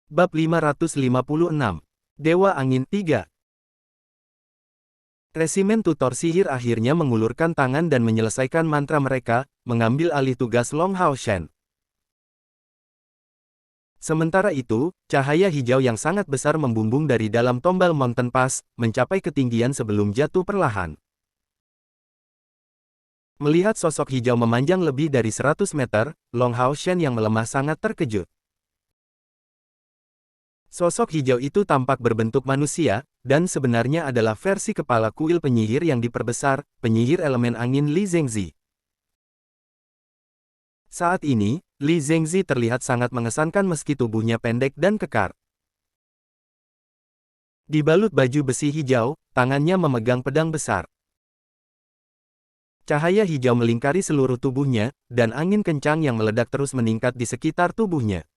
Bab 556. Dewa Angin 3. Resimen tutor sihir akhirnya mengulurkan tangan dan menyelesaikan mantra mereka, mengambil alih tugas Long Hao Shen. Sementara itu, cahaya hijau yang sangat besar membumbung dari dalam tombal Mountain Pass, mencapai ketinggian sebelum jatuh perlahan. Melihat sosok hijau memanjang lebih dari 100 meter, Long Hao Shen yang melemah sangat terkejut. Sosok hijau itu tampak berbentuk manusia, dan sebenarnya adalah versi kepala kuil penyihir yang diperbesar, penyihir elemen angin Li Zengzi. Saat ini, Li Zengzi terlihat sangat mengesankan meski tubuhnya pendek dan kekar. Dibalut baju besi hijau, tangannya memegang pedang besar. Cahaya hijau melingkari seluruh tubuhnya, dan angin kencang yang meledak terus meningkat di sekitar tubuhnya.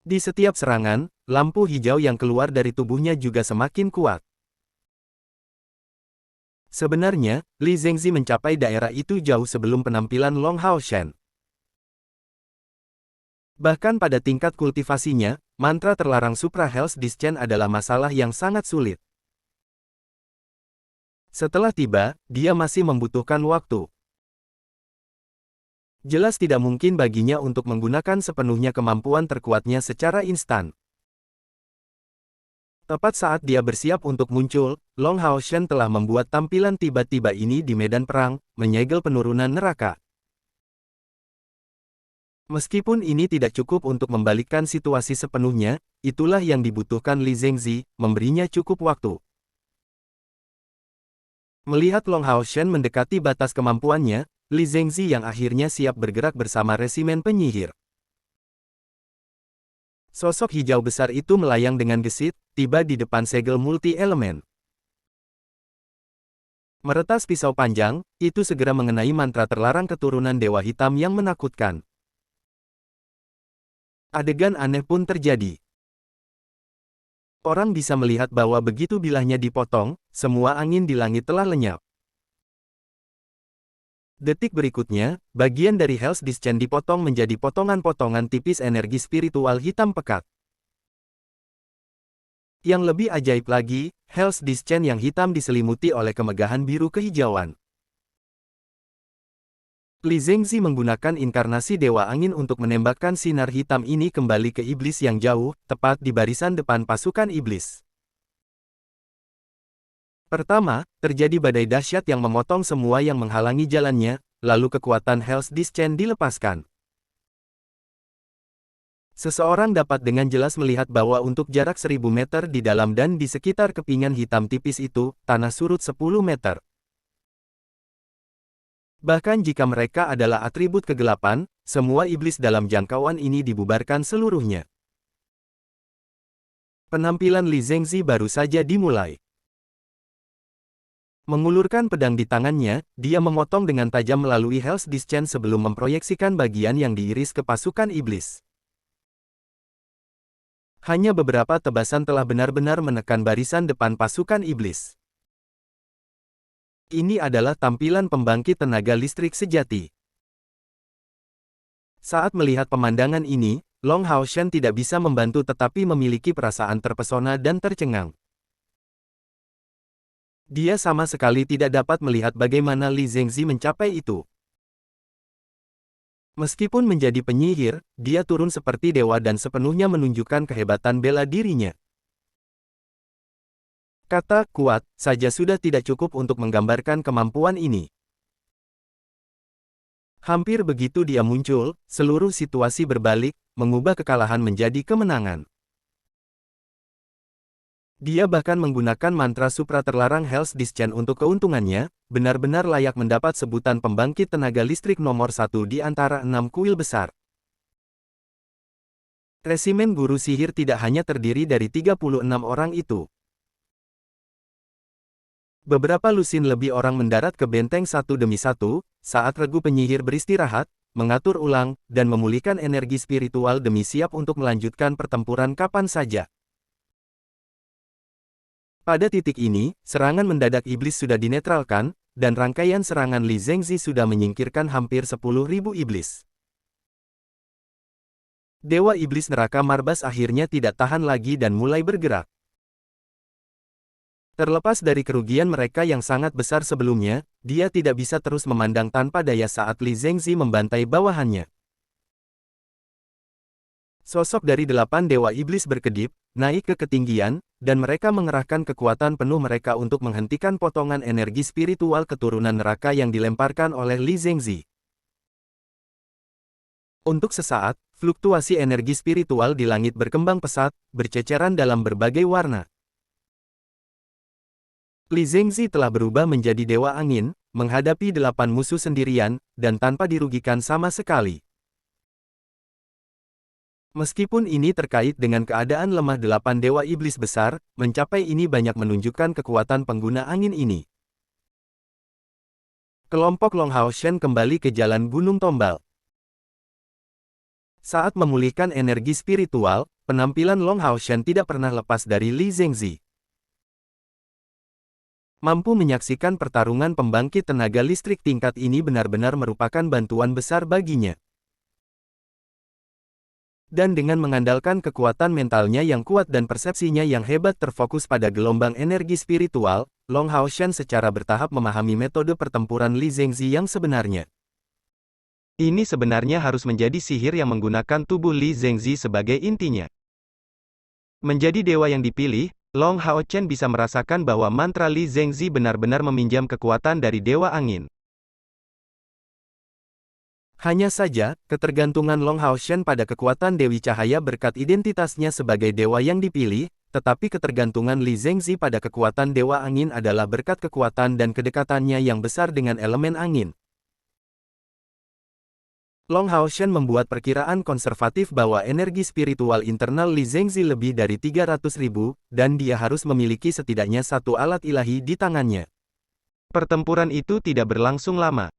Di setiap serangan, lampu hijau yang keluar dari tubuhnya juga semakin kuat. Sebenarnya, Li Zengzi mencapai daerah itu jauh sebelum penampilan Long Hao Shen. Bahkan pada tingkat kultivasinya, mantra terlarang Supra Hell's Discharge adalah masalah yang sangat sulit. Setelah tiba, dia masih membutuhkan waktu. Jelas tidak mungkin baginya untuk menggunakan sepenuhnya kemampuan terkuatnya secara instan. Tepat saat dia bersiap untuk muncul, Long Hao Shen telah membuat tampilan tiba-tiba ini di medan perang, menyegel penurunan neraka. Meskipun ini tidak cukup untuk membalikkan situasi sepenuhnya, itulah yang dibutuhkan Li Zengzi, memberinya cukup waktu. Melihat Long Hao Shen mendekati batas kemampuannya, Li Zengzi yang akhirnya siap bergerak bersama resimen penyihir. Sosok hijau besar itu melayang dengan gesit, tiba di depan segel multi-elemen. Meretas pisau panjang, itu segera mengenai mantra terlarang keturunan Dewa Hitam yang menakutkan. Adegan aneh pun terjadi. Orang bisa melihat bahwa begitu bilahnya dipotong, semua angin di langit telah lenyap. Detik berikutnya, bagian dari Hell's Discharge dipotong menjadi potongan-potongan tipis energi spiritual hitam pekat. Yang lebih ajaib lagi, Hell's Discharge yang hitam diselimuti oleh kemegahan biru kehijauan. Li Zengzi menggunakan inkarnasi Dewa Angin untuk menembakkan sinar hitam ini kembali ke iblis yang jauh, tepat di barisan depan pasukan iblis. Pertama, terjadi badai dahsyat yang memotong semua yang menghalangi jalannya, lalu kekuatan Hell's Discharge dilepaskan. Seseorang dapat dengan jelas melihat bahwa untuk jarak 1000 meter di dalam dan di sekitar kepingan hitam tipis itu, tanah surut 10 meter. Bahkan jika mereka adalah atribut kegelapan, semua iblis dalam jangkauan ini dibubarkan seluruhnya. Penampilan Li Zengzi baru saja dimulai. Mengulurkan pedang di tangannya, dia memotong dengan tajam melalui Hell's Discharge sebelum memproyeksikan bagian yang diiris ke pasukan iblis. Hanya beberapa tebasan telah benar-benar menekan barisan depan pasukan iblis. Ini adalah tampilan pembangkit tenaga listrik sejati. Saat melihat pemandangan ini, Long Hao Shen tidak bisa membantu tetapi memiliki perasaan terpesona dan tercengang. Dia sama sekali tidak dapat melihat bagaimana Li Zengzi mencapai itu. Meskipun menjadi penyihir, dia turun seperti dewa dan sepenuhnya menunjukkan kehebatan bela dirinya. Kata "kuat" saja sudah tidak cukup untuk menggambarkan kemampuan ini. Hampir begitu dia muncul, seluruh situasi berbalik, mengubah kekalahan menjadi kemenangan. Dia bahkan menggunakan mantra supra terlarang Hell's Discharge untuk keuntungannya, benar-benar layak mendapat sebutan pembangkit tenaga listrik nomor 1 di antara 6 kuil besar. Resimen guru sihir tidak hanya terdiri dari 36 orang itu. Beberapa lusin lebih orang mendarat ke benteng satu demi satu, saat regu penyihir beristirahat, mengatur ulang, dan memulihkan energi spiritual demi siap untuk melanjutkan pertempuran kapan saja. Pada titik ini, serangan mendadak iblis sudah dinetralkan, dan rangkaian serangan Li Zengzi sudah menyingkirkan hampir 10.000 iblis. Dewa Iblis Neraka Marbas akhirnya tidak tahan lagi dan mulai bergerak. Terlepas dari kerugian mereka yang sangat besar sebelumnya, dia tidak bisa terus memandang tanpa daya saat Li Zengzi membantai bawahannya. Sosok dari 8 Dewa Iblis berkedip, naik ke ketinggian, dan mereka mengerahkan kekuatan penuh mereka untuk menghentikan potongan energi spiritual keturunan neraka yang dilemparkan oleh Li Zengzi. Untuk sesaat, fluktuasi energi spiritual di langit berkembang pesat, berceceran dalam berbagai warna. Li Zengzi telah berubah menjadi Dewa Angin, menghadapi 8 musuh sendirian, dan tanpa dirugikan sama sekali. Meskipun ini terkait dengan keadaan lemah 8 Dewa Iblis besar, mencapai ini banyak menunjukkan kekuatan pengguna angin ini. Kelompok Long Hao Shen kembali ke jalan Gunung Tombal. Saat memulihkan energi spiritual, penampilan Long Hao Shen tidak pernah lepas dari Li Zengzi. Mampu menyaksikan pertarungan pembangkit tenaga listrik tingkat ini benar-benar merupakan bantuan besar baginya. Dan dengan mengandalkan kekuatan mentalnya yang kuat dan persepsinya yang hebat terfokus pada gelombang energi spiritual, Long Hao Shen secara bertahap memahami metode pertempuran Li Zengzi yang sebenarnya. Ini sebenarnya harus menjadi sihir yang menggunakan tubuh Li Zengzi sebagai intinya. Menjadi dewa yang dipilih, Long Hao Shen bisa merasakan bahwa mantra Li Zengzi benar-benar meminjam kekuatan dari Dewa Angin. Hanya saja, ketergantungan Long Hao Shen pada kekuatan Dewi Cahaya berkat identitasnya sebagai dewa yang dipilih, tetapi ketergantungan Li Zengzi pada kekuatan Dewa Angin adalah berkat kekuatan dan kedekatannya yang besar dengan elemen angin. Long Hao Shen membuat perkiraan konservatif bahwa energi spiritual internal Li Zengzi lebih dari 300.000, dan dia harus memiliki setidaknya satu alat ilahi di tangannya. Pertempuran itu tidak berlangsung lama.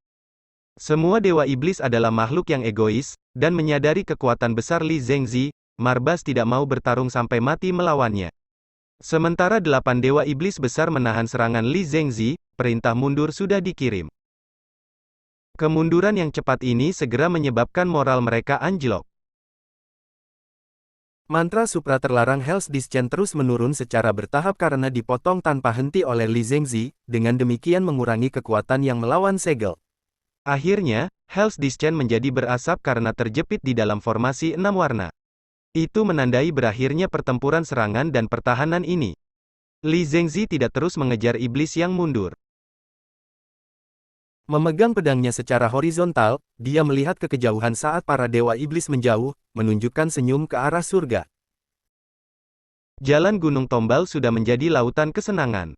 Semua Dewa Iblis adalah makhluk yang egois, dan menyadari kekuatan besar Li Zengzi, Marbas tidak mau bertarung sampai mati melawannya. Sementara 8 Dewa Iblis besar menahan serangan Li Zengzi, perintah mundur sudah dikirim. Kemunduran yang cepat ini segera menyebabkan moral mereka anjlok. Mantra supra terlarang Hell's Discharge terus menurun secara bertahap karena dipotong tanpa henti oleh Li Zengzi, dengan demikian mengurangi kekuatan yang melawan segel. Akhirnya, Hell's Discharge menjadi berasap karena terjepit di dalam formasi 6 warna. Itu menandai berakhirnya pertempuran serangan dan pertahanan ini. Li Zengzi tidak terus mengejar iblis yang mundur. Memegang pedangnya secara horizontal, dia melihat ke kejauhan saat para dewa iblis menjauh, menunjukkan senyum ke arah surga. Jalan Gunung Tombal sudah menjadi lautan kesenangan.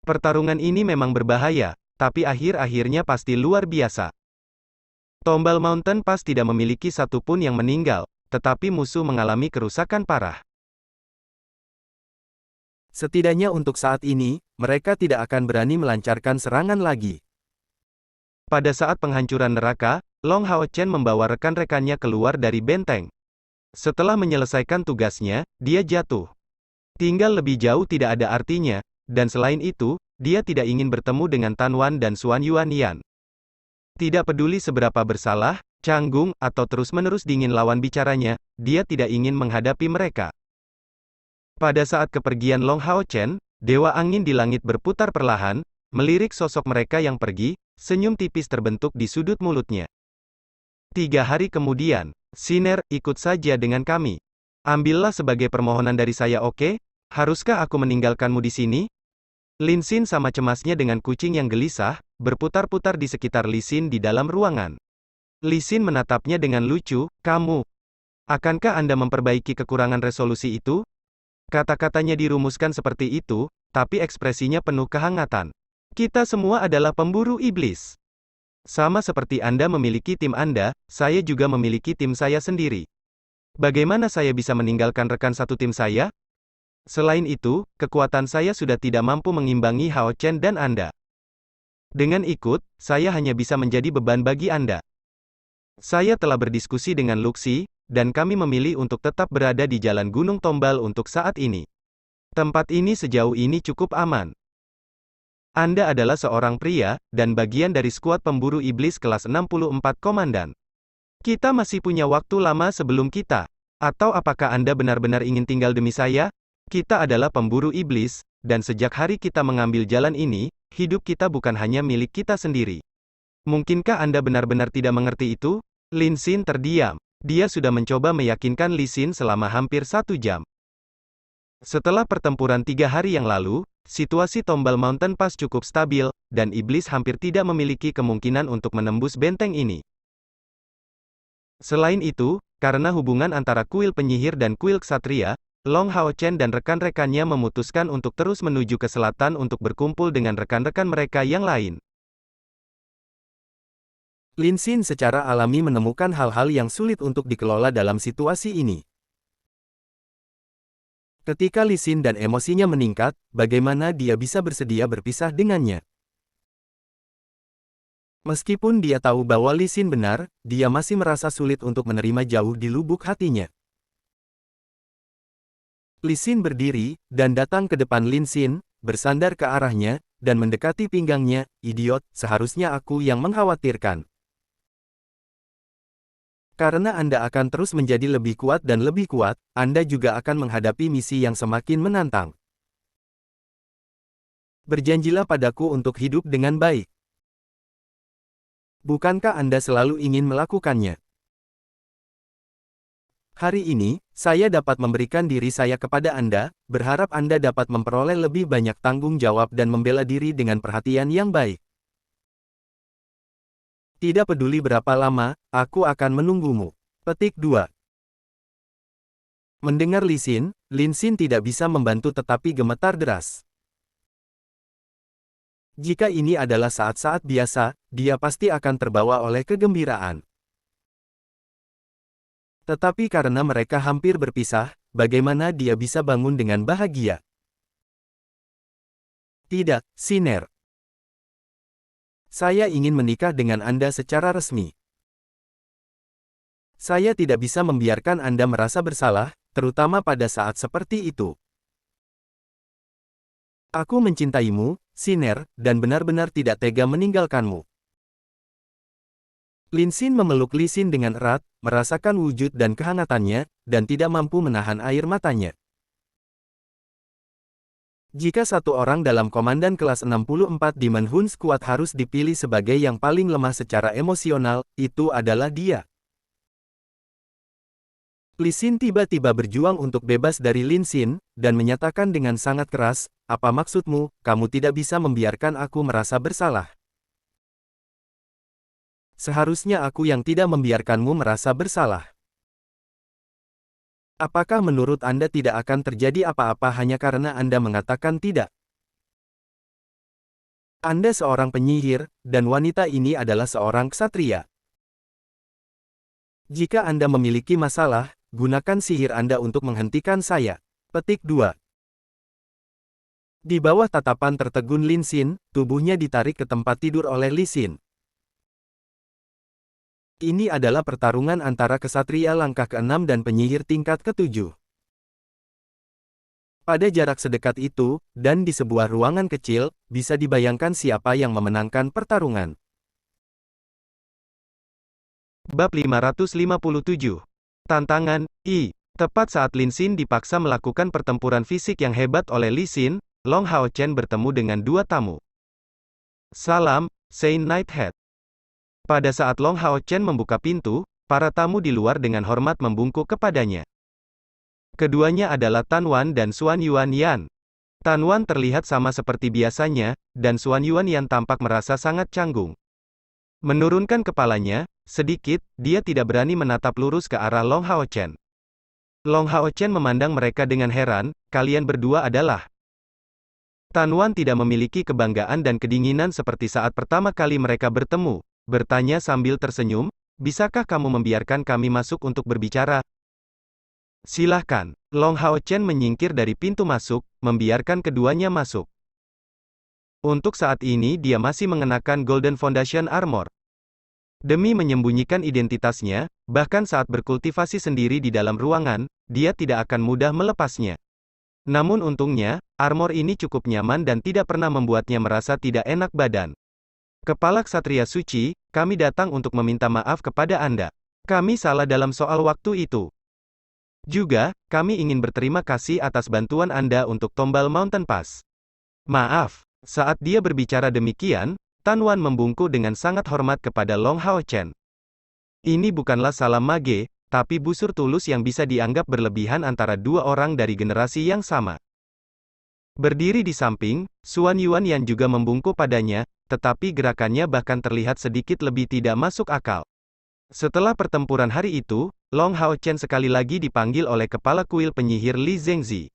Pertarungan ini memang berbahaya, tapi akhir-akhirnya pasti luar biasa. Tombal Mountain Pass tidak memiliki satupun yang meninggal, tetapi musuh mengalami kerusakan parah. Setidaknya untuk saat ini, mereka tidak akan berani melancarkan serangan lagi. Pada saat penghancuran neraka, Long Hao Shen membawa rekan-rekannya keluar dari benteng. Setelah menyelesaikan tugasnya, dia jatuh. Tinggal lebih jauh tidak ada artinya, dan selain itu, dia tidak ingin bertemu dengan Tan Wan dan Xuan Yuan. Tidak peduli seberapa bersalah, canggung, atau terus-menerus dingin lawan bicaranya, dia tidak ingin menghadapi mereka. Pada saat kepergian Long Hao Shen, Dewa Angin di langit berputar perlahan, melirik sosok mereka yang pergi, senyum tipis terbentuk di sudut mulutnya. 3 hari kemudian, Siner, ikut saja dengan kami. Ambillah sebagai permohonan dari saya, oke? Haruskah aku meninggalkanmu di sini? Lin Xin sama cemasnya dengan kucing yang gelisah, berputar-putar di sekitar Li Xin di dalam ruangan. Li Xin menatapnya dengan lucu, kamu. Akankah Anda memperbaiki kekurangan resolusi itu? Kata-katanya dirumuskan seperti itu, tapi ekspresinya penuh kehangatan. Kita semua adalah pemburu iblis. Sama seperti Anda memiliki tim Anda, saya juga memiliki tim saya sendiri. Bagaimana saya bisa meninggalkan rekan satu tim saya? Selain itu, kekuatan saya sudah tidak mampu mengimbangi Hao Chen dan Anda. Dengan ikut, saya hanya bisa menjadi beban bagi Anda. Saya telah berdiskusi dengan Luxi, dan kami memilih untuk tetap berada di Jalan Gunung Tombal untuk saat ini. Tempat ini sejauh ini cukup aman. Anda adalah seorang pria, dan bagian dari skuad pemburu iblis kelas 64 komandan. Kita masih punya waktu lama sebelum kita. Atau apakah Anda benar-benar ingin tinggal demi saya? Kita adalah pemburu iblis, dan sejak hari kita mengambil jalan ini, hidup kita bukan hanya milik kita sendiri. Mungkinkah Anda benar-benar tidak mengerti itu? Lin Xin terdiam. Dia sudah mencoba meyakinkan Li Xin selama hampir 1 jam. Setelah pertempuran 3 hari yang lalu, situasi Tombal Mountain Pass cukup stabil, dan iblis hampir tidak memiliki kemungkinan untuk menembus benteng ini. Selain itu, karena hubungan antara kuil penyihir dan kuil ksatria, Long Hao Chen dan rekan-rekannya memutuskan untuk terus menuju ke selatan untuk berkumpul dengan rekan-rekan mereka yang lain. Lin Xin secara alami menemukan hal-hal yang sulit untuk dikelola dalam situasi ini. Ketika Li Xin dan emosinya meningkat, bagaimana dia bisa bersedia berpisah dengannya? Meskipun dia tahu bahwa Li Xin benar, dia masih merasa sulit untuk menerima jauh di lubuk hatinya. Li Xin berdiri, dan datang ke depan Lin Xin, bersandar ke arahnya, dan mendekati pinggangnya. Idiot, seharusnya aku yang mengkhawatirkan. Karena Anda akan terus menjadi lebih kuat dan lebih kuat, Anda juga akan menghadapi misi yang semakin menantang. Berjanjilah padaku untuk hidup dengan baik. Bukankah Anda selalu ingin melakukannya? Hari ini, saya dapat memberikan diri saya kepada Anda, berharap Anda dapat memperoleh lebih banyak tanggung jawab dan membela diri dengan perhatian yang baik. Tidak peduli berapa lama, aku akan menunggumu. Petik 2. Mendengar Li Xin, Lin Xin tidak bisa membantu tetapi gemetar deras. Jika ini adalah saat-saat biasa, dia pasti akan terbawa oleh kegembiraan. Tetapi karena mereka hampir berpisah, bagaimana dia bisa bangun dengan bahagia? Tidak, Siner. Saya ingin menikah dengan Anda secara resmi. Saya tidak bisa membiarkan Anda merasa bersalah, terutama pada saat seperti itu. Aku mencintaimu, Siner, dan benar-benar tidak tega meninggalkanmu. Lin Xin memeluk Li Xin dengan erat, merasakan wujud dan kehangatannya, dan tidak mampu menahan air matanya. Jika satu orang dalam komandan kelas 64 Demon Hun Squad harus dipilih sebagai yang paling lemah secara emosional, itu adalah dia. Li Xin tiba-tiba berjuang untuk bebas dari Lin Xin, dan menyatakan dengan sangat keras, apa maksudmu, kamu tidak bisa membiarkan aku merasa bersalah. Seharusnya aku yang tidak membiarkanmu merasa bersalah. Apakah menurut Anda tidak akan terjadi apa-apa hanya karena Anda mengatakan tidak? Anda seorang penyihir, dan wanita ini adalah seorang ksatria. Jika Anda memiliki masalah, gunakan sihir Anda untuk menghentikan saya. Petik 2. Di bawah tatapan tertegun Lin Xin, tubuhnya ditarik ke tempat tidur oleh Li Xin. Ini adalah pertarungan antara kesatria langkah ke-6 dan penyihir tingkat ke-7. Pada jarak sedekat itu, dan di sebuah ruangan kecil, bisa dibayangkan siapa yang memenangkan pertarungan. Bab 557. Tantangan, I. Tepat saat Lin Xin dipaksa melakukan pertempuran fisik yang hebat oleh Li Xin, Long Hao Chen bertemu dengan dua tamu. Salam, Saint Nighthead. Pada saat Long Hao Chen membuka pintu, para tamu di luar dengan hormat membungkuk kepadanya. Keduanya adalah Tan Wan dan Xuan Yuan Yan. Tan Wan terlihat sama seperti biasanya, dan Xuan Yuan Yan tampak merasa sangat canggung. Menurunkan kepalanya, sedikit, dia tidak berani menatap lurus ke arah Long Hao Chen. Long Hao Chen memandang mereka dengan heran, kalian berdua adalah... Tan Wan tidak memiliki kebanggaan dan kedinginan seperti saat pertama kali mereka bertemu, bertanya sambil tersenyum, bisakah kamu membiarkan kami masuk untuk berbicara? Silahkan. Long Hao Chen menyingkir dari pintu masuk, membiarkan keduanya masuk. Untuk saat ini dia masih mengenakan Golden Foundation Armor. Demi menyembunyikan identitasnya, bahkan saat berkultivasi sendiri di dalam ruangan, dia tidak akan mudah melepasnya. Namun untungnya, armor ini cukup nyaman dan tidak pernah membuatnya merasa tidak enak badan. Kepala Ksatria Suci, kami datang untuk meminta maaf kepada Anda. Kami salah dalam soal waktu itu. Juga, kami ingin berterima kasih atas bantuan Anda untuk Tombal Mountain Pass. Maaf, saat dia berbicara demikian, Tan Wan membungkuk dengan sangat hormat kepada Long Hao Chen. Ini bukanlah salah mage, tapi busur tulus yang bisa dianggap berlebihan antara dua orang dari generasi yang sama. Berdiri di samping, Xuan Yuan yang juga membungkuk padanya, tetapi gerakannya bahkan terlihat sedikit lebih tidak masuk akal. Setelah pertempuran hari itu, Long Hao Chen sekali lagi dipanggil oleh kepala kuil penyihir Li Zhengzi.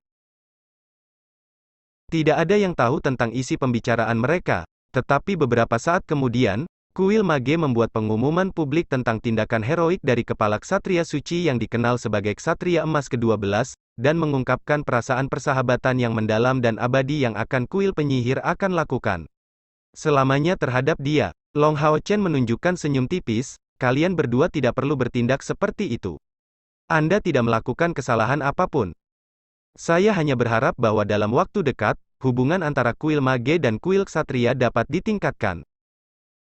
Tidak ada yang tahu tentang isi pembicaraan mereka, tetapi beberapa saat kemudian, kuil mage membuat pengumuman publik tentang tindakan heroik dari kepala ksatria suci yang dikenal sebagai ksatria emas ke-12, dan mengungkapkan perasaan persahabatan yang mendalam dan abadi yang akan kuil penyihir akan lakukan selamanya terhadap dia. Long Hao Chen menunjukkan senyum tipis, kalian berdua tidak perlu bertindak seperti itu. Anda tidak melakukan kesalahan apapun. Saya hanya berharap bahwa dalam waktu dekat, hubungan antara kuil mage dan kuil ksatria dapat ditingkatkan.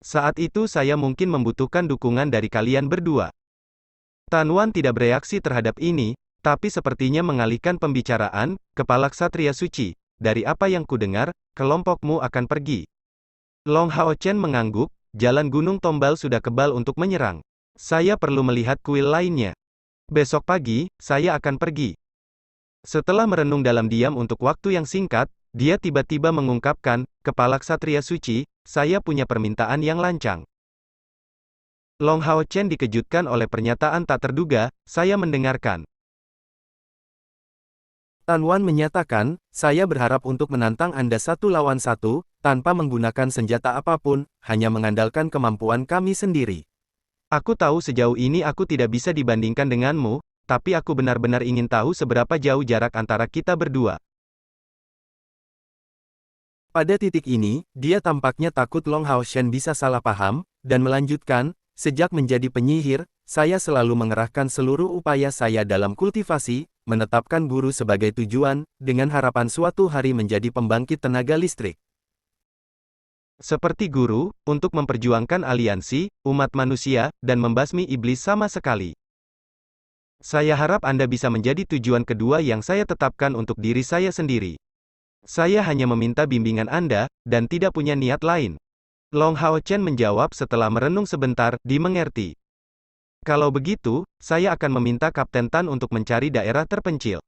Saat itu saya mungkin membutuhkan dukungan dari kalian berdua. Tan Wan tidak bereaksi terhadap ini, tapi sepertinya mengalihkan pembicaraan, kepala ksatria suci, dari apa yang kudengar, kelompokmu akan pergi. Long Hao Chen mengangguk, jalan Gunung Tombal sudah kebal untuk menyerang. Saya perlu melihat kuil lainnya. Besok pagi, saya akan pergi. Setelah merenung dalam diam untuk waktu yang singkat, dia tiba-tiba mengungkapkan, kepala ksatria suci, saya punya permintaan yang lancang. Long Hao Chen dikejutkan oleh pernyataan tak terduga, saya mendengarkan. Tan Wan menyatakan, saya berharap untuk menantang Anda 1 lawan 1, tanpa menggunakan senjata apapun, hanya mengandalkan kemampuan kami sendiri. Aku tahu sejauh ini aku tidak bisa dibandingkan denganmu, tapi aku benar-benar ingin tahu seberapa jauh jarak antara kita berdua. Pada titik ini, dia tampaknya takut Long Hao Chen bisa salah paham, dan melanjutkan, sejak menjadi penyihir, saya selalu mengerahkan seluruh upaya saya dalam kultivasi, menetapkan guru sebagai tujuan, dengan harapan suatu hari menjadi pembangkit tenaga listrik. Seperti guru, untuk memperjuangkan aliansi, umat manusia, dan membasmi iblis sama sekali. Saya harap Anda bisa menjadi tujuan kedua yang saya tetapkan untuk diri saya sendiri. Saya hanya meminta bimbingan Anda, dan tidak punya niat lain. Long Hao Chen menjawab setelah merenung sebentar, dimengerti. Kalau begitu, saya akan meminta Kapten Tan untuk mencari daerah terpencil.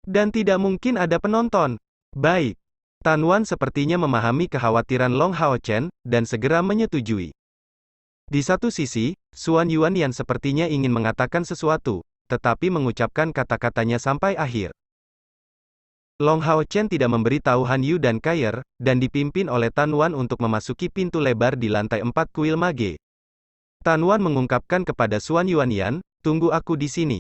Dan tidak mungkin ada penonton. Baik. Tan Wan sepertinya memahami kekhawatiran Long Hao Chen, dan segera menyetujui. Di satu sisi, Xuan Yuan yang sepertinya ingin mengatakan sesuatu, tetapi mengucapkan kata-katanya sampai akhir. Long Hao Chen tidak memberi tahu Han Yu dan Kair, dan dipimpin oleh Tan Wan untuk memasuki pintu lebar di lantai 4 kuil mage. Tan Wan mengungkapkan kepada Xuan Yuan Yan, tunggu aku di sini.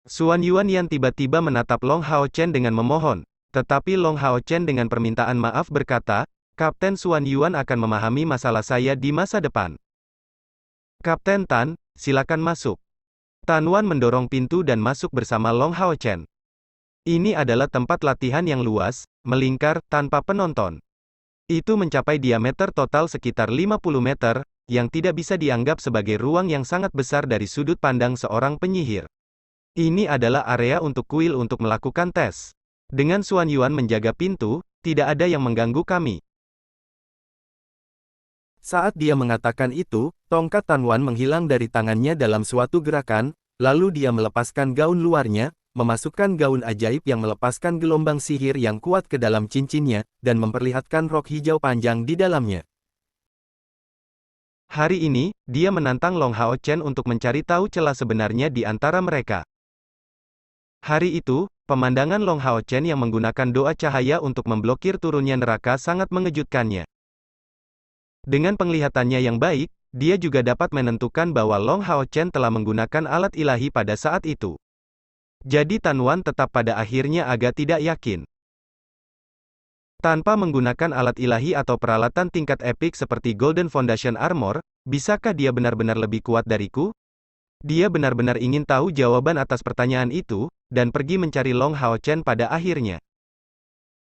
Xuan Yuan Yan tiba-tiba menatap Long Hao Chen dengan memohon, tetapi Long Hao Chen dengan permintaan maaf berkata, Kapten Xuan Yuan akan memahami masalah saya di masa depan. Kapten Tan, silakan masuk. Tan Wan mendorong pintu dan masuk bersama Long Hao Chen. Ini adalah tempat latihan yang luas, melingkar, tanpa penonton. Itu mencapai diameter total sekitar 50 meter, yang tidak bisa dianggap sebagai ruang yang sangat besar dari sudut pandang seorang penyihir. Ini adalah area untuk kuil untuk melakukan tes. Dengan Xuan Yuan menjaga pintu, tidak ada yang mengganggu kami. Saat dia mengatakan itu, tongkat Tan Wan menghilang dari tangannya dalam suatu gerakan, lalu dia melepaskan gaun luarnya, memasukkan gaun ajaib yang melepaskan gelombang sihir yang kuat ke dalam cincinnya, dan memperlihatkan rok hijau panjang di dalamnya. Hari ini, dia menantang Long Hao Chen untuk mencari tahu celah sebenarnya di antara mereka. Hari itu, pemandangan Long Hao Chen yang menggunakan doa cahaya untuk memblokir turunnya neraka sangat mengejutkannya. Dengan penglihatannya yang baik, dia juga dapat menentukan bahwa Long Hao Chen telah menggunakan alat ilahi pada saat itu. Jadi Tan Wan tetap pada akhirnya agak tidak yakin. Tanpa menggunakan alat ilahi atau peralatan tingkat epik seperti Golden Foundation Armor, bisakah dia benar-benar lebih kuat dariku? Dia benar-benar ingin tahu jawaban atas pertanyaan itu, dan pergi mencari Long Hao Chen pada akhirnya.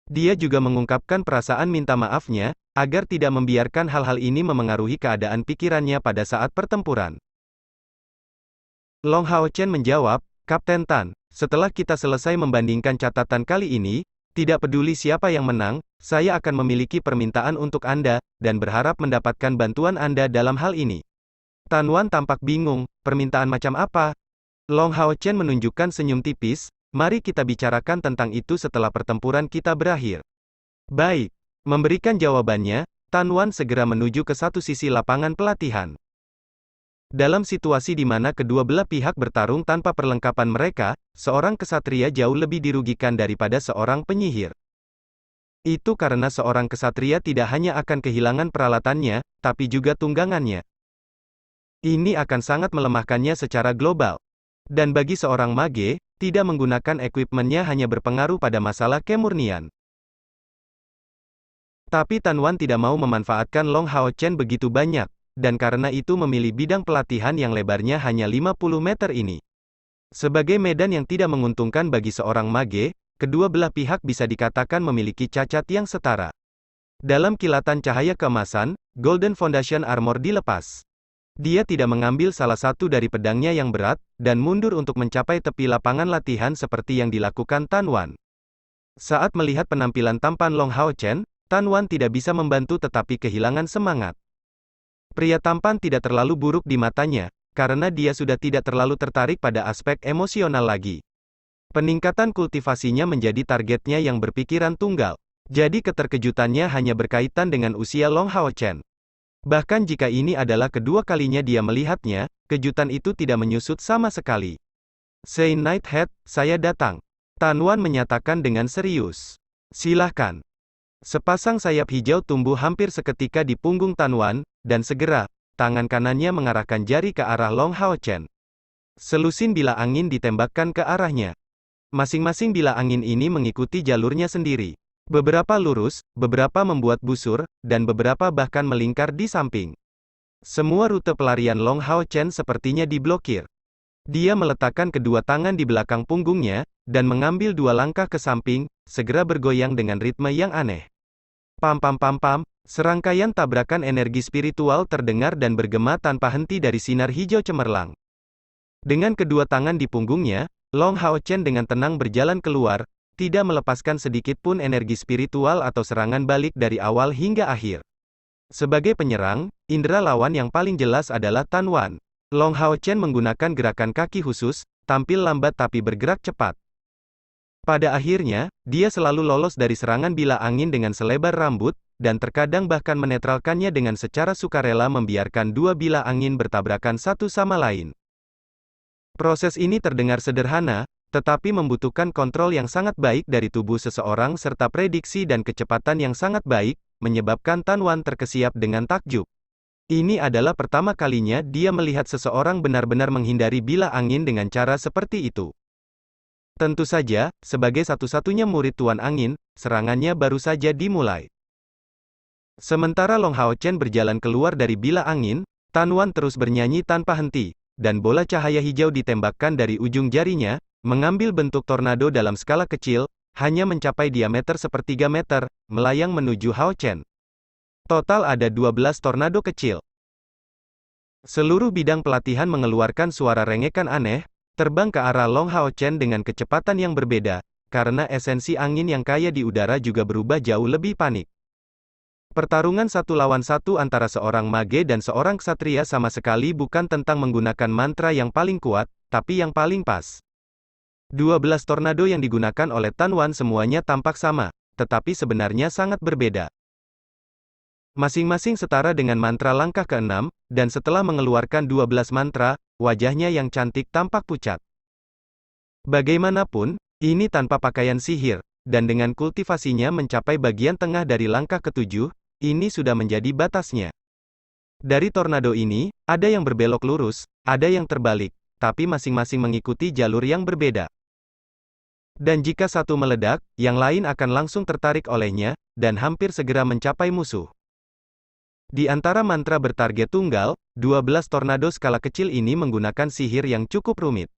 Dia juga mengungkapkan perasaan minta maafnya, agar tidak membiarkan hal-hal ini memengaruhi keadaan pikirannya pada saat pertempuran. Long Hao Chen menjawab, Kapten Tan, setelah kita selesai membandingkan catatan kali ini, tidak peduli siapa yang menang, saya akan memiliki permintaan untuk Anda, dan berharap mendapatkan bantuan Anda dalam hal ini. Tan Wan tampak bingung, permintaan macam apa? Long Hao Chen menunjukkan senyum tipis, mari kita bicarakan tentang itu setelah pertempuran kita berakhir. Baik. Memberikan jawabannya, Tan Wan segera menuju ke satu sisi lapangan pelatihan. Dalam situasi di mana kedua belah pihak bertarung tanpa perlengkapan mereka, seorang kesatria jauh lebih dirugikan daripada seorang penyihir. Itu karena seorang kesatria tidak hanya akan kehilangan peralatannya, tapi juga tunggangannya. Ini akan sangat melemahkannya secara global. Dan bagi seorang mage, tidak menggunakan equipmentnya hanya berpengaruh pada masalah kemurnian. Tapi Tan Wan tidak mau memanfaatkan Long Hao Chen begitu banyak, dan karena itu memilih bidang pelatihan yang lebarnya hanya 50 meter ini. Sebagai medan yang tidak menguntungkan bagi seorang mage, kedua belah pihak bisa dikatakan memiliki cacat yang setara. Dalam kilatan cahaya keemasan, Golden Foundation Armor dilepas. Dia tidak mengambil salah satu dari pedangnya yang berat, dan mundur untuk mencapai tepi lapangan latihan seperti yang dilakukan Tan Wan. Saat melihat penampilan tampan Long Hao Chen, Tan Wan tidak bisa membantu tetapi kehilangan semangat. Pria tampan tidak terlalu buruk di matanya, karena dia sudah tidak terlalu tertarik pada aspek emosional lagi. Peningkatan kultivasinya menjadi targetnya yang berpikiran tunggal. Jadi keterkejutannya hanya berkaitan dengan usia Long Hao Chen. Bahkan jika ini adalah kedua kalinya dia melihatnya, kejutan itu tidak menyusut sama sekali. Saint Nighthead, saya datang. Tan Wan menyatakan dengan serius. Silahkan. Sepasang sayap hijau tumbuh hampir seketika di punggung Tan Wan, dan segera, tangan kanannya mengarahkan jari ke arah Long Hao Chen. Selusin bila angin ditembakkan ke arahnya. Masing-masing bila angin ini mengikuti jalurnya sendiri. Beberapa lurus, beberapa membuat busur, dan beberapa bahkan melingkar di samping. Semua rute pelarian Long Hao Chen sepertinya diblokir. Dia meletakkan kedua tangan di belakang punggungnya, dan mengambil dua langkah ke samping, segera bergoyang dengan ritme yang aneh. Pam pam pam pam, serangkaian tabrakan energi spiritual terdengar dan bergema tanpa henti dari sinar hijau cemerlang. Dengan kedua tangan di punggungnya, Long Hao Chen dengan tenang berjalan keluar, tidak melepaskan sedikit pun energi spiritual atau serangan balik dari awal hingga akhir. Sebagai penyerang, indera lawan yang paling jelas adalah Tan Wan. Long Hao Chen menggunakan gerakan kaki khusus, tampil lambat tapi bergerak cepat. Pada akhirnya, dia selalu lolos dari serangan bila angin dengan selebar rambut, dan terkadang bahkan menetralkannya dengan secara sukarela membiarkan dua bila angin bertabrakan satu sama lain. Proses ini terdengar sederhana, tetapi membutuhkan kontrol yang sangat baik dari tubuh seseorang serta prediksi dan kecepatan yang sangat baik, menyebabkan Tan Wan terkesiap dengan takjub. Ini adalah pertama kalinya dia melihat seseorang benar-benar menghindari bila angin dengan cara seperti itu. Tentu saja, sebagai satu-satunya murid Tuan Angin, serangannya baru saja dimulai. Sementara Long Hao Chen berjalan keluar dari bila angin, Tan Wan terus bernyanyi tanpa henti, dan bola cahaya hijau ditembakkan dari ujung jarinya, mengambil bentuk tornado dalam skala kecil, hanya mencapai diameter sepertiga meter, melayang menuju Hao Chen. Total ada 12 tornado kecil. Seluruh bidang pelatihan mengeluarkan suara rengekan aneh, terbang ke arah Long Hao Chen dengan kecepatan yang berbeda, karena esensi angin yang kaya di udara juga berubah jauh lebih panik. Pertarungan satu lawan satu antara seorang mage dan seorang ksatria sama sekali bukan tentang menggunakan mantra yang paling kuat, tapi yang paling pas. 12 tornado yang digunakan oleh Tan Wan semuanya tampak sama, tetapi sebenarnya sangat berbeda. Masing-masing setara dengan mantra langkah ke-6, dan setelah mengeluarkan 12 mantra, wajahnya yang cantik tampak pucat. Bagaimanapun, ini tanpa pakaian sihir, dan dengan kultivasinya mencapai bagian tengah dari langkah ke-7, ini sudah menjadi batasnya. Dari tornado ini, ada yang berbelok lurus, ada yang terbalik, tapi masing-masing mengikuti jalur yang berbeda. Dan jika satu meledak, yang lain akan langsung tertarik olehnya, dan hampir segera mencapai musuh. Di antara mantra bertarget tunggal, 12 tornado skala kecil ini menggunakan sihir yang cukup rumit.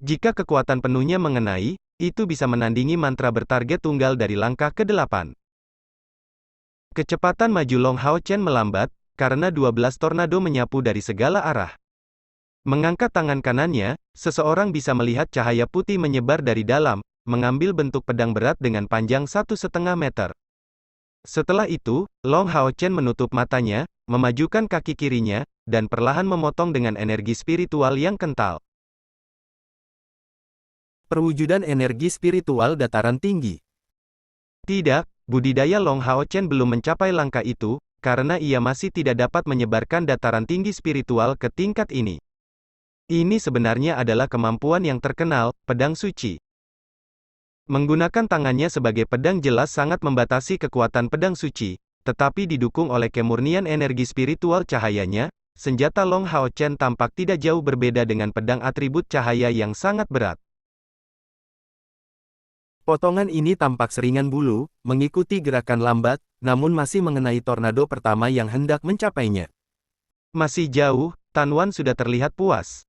Jika kekuatan penuhnya mengenai, itu bisa menandingi mantra bertarget tunggal dari langkah ke-8. Kecepatan maju Long Hao Chen melambat, karena 12 tornado menyapu dari segala arah. Mengangkat tangan kanannya, seseorang bisa melihat cahaya putih menyebar dari dalam, mengambil bentuk pedang berat dengan panjang 1,5 meter. Setelah itu, Long Hao Chen menutup matanya, memajukan kaki kirinya, dan perlahan memotong dengan energi spiritual yang kental. Perwujudan energi spiritual dataran tinggi. Tidak, budidaya Long Hao Chen belum mencapai langkah itu, karena ia masih tidak dapat menyebarkan dataran tinggi spiritual ke tingkat ini. Ini sebenarnya adalah kemampuan yang terkenal, pedang suci. Menggunakan tangannya sebagai pedang jelas sangat membatasi kekuatan pedang suci, tetapi didukung oleh kemurnian energi spiritual cahayanya, senjata Long Hao Chen tampak tidak jauh berbeda dengan pedang atribut cahaya yang sangat berat. Potongan ini tampak seringan bulu, mengikuti gerakan lambat, namun masih mengenai tornado pertama yang hendak mencapainya. Masih jauh, Tan Wan sudah terlihat puas.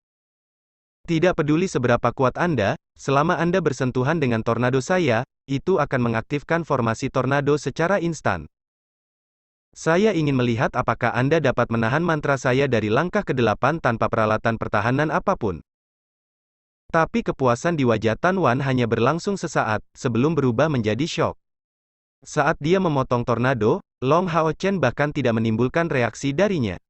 Tidak peduli seberapa kuat Anda, selama Anda bersentuhan dengan tornado saya, itu akan mengaktifkan formasi tornado secara instan. Saya ingin melihat apakah Anda dapat menahan mantra saya dari langkah ke-8 tanpa peralatan pertahanan apapun. Tapi kepuasan di wajah Tan Wan hanya berlangsung sesaat, sebelum berubah menjadi syok. Saat dia memotong tornado, Long Hao Chen bahkan tidak menimbulkan reaksi darinya.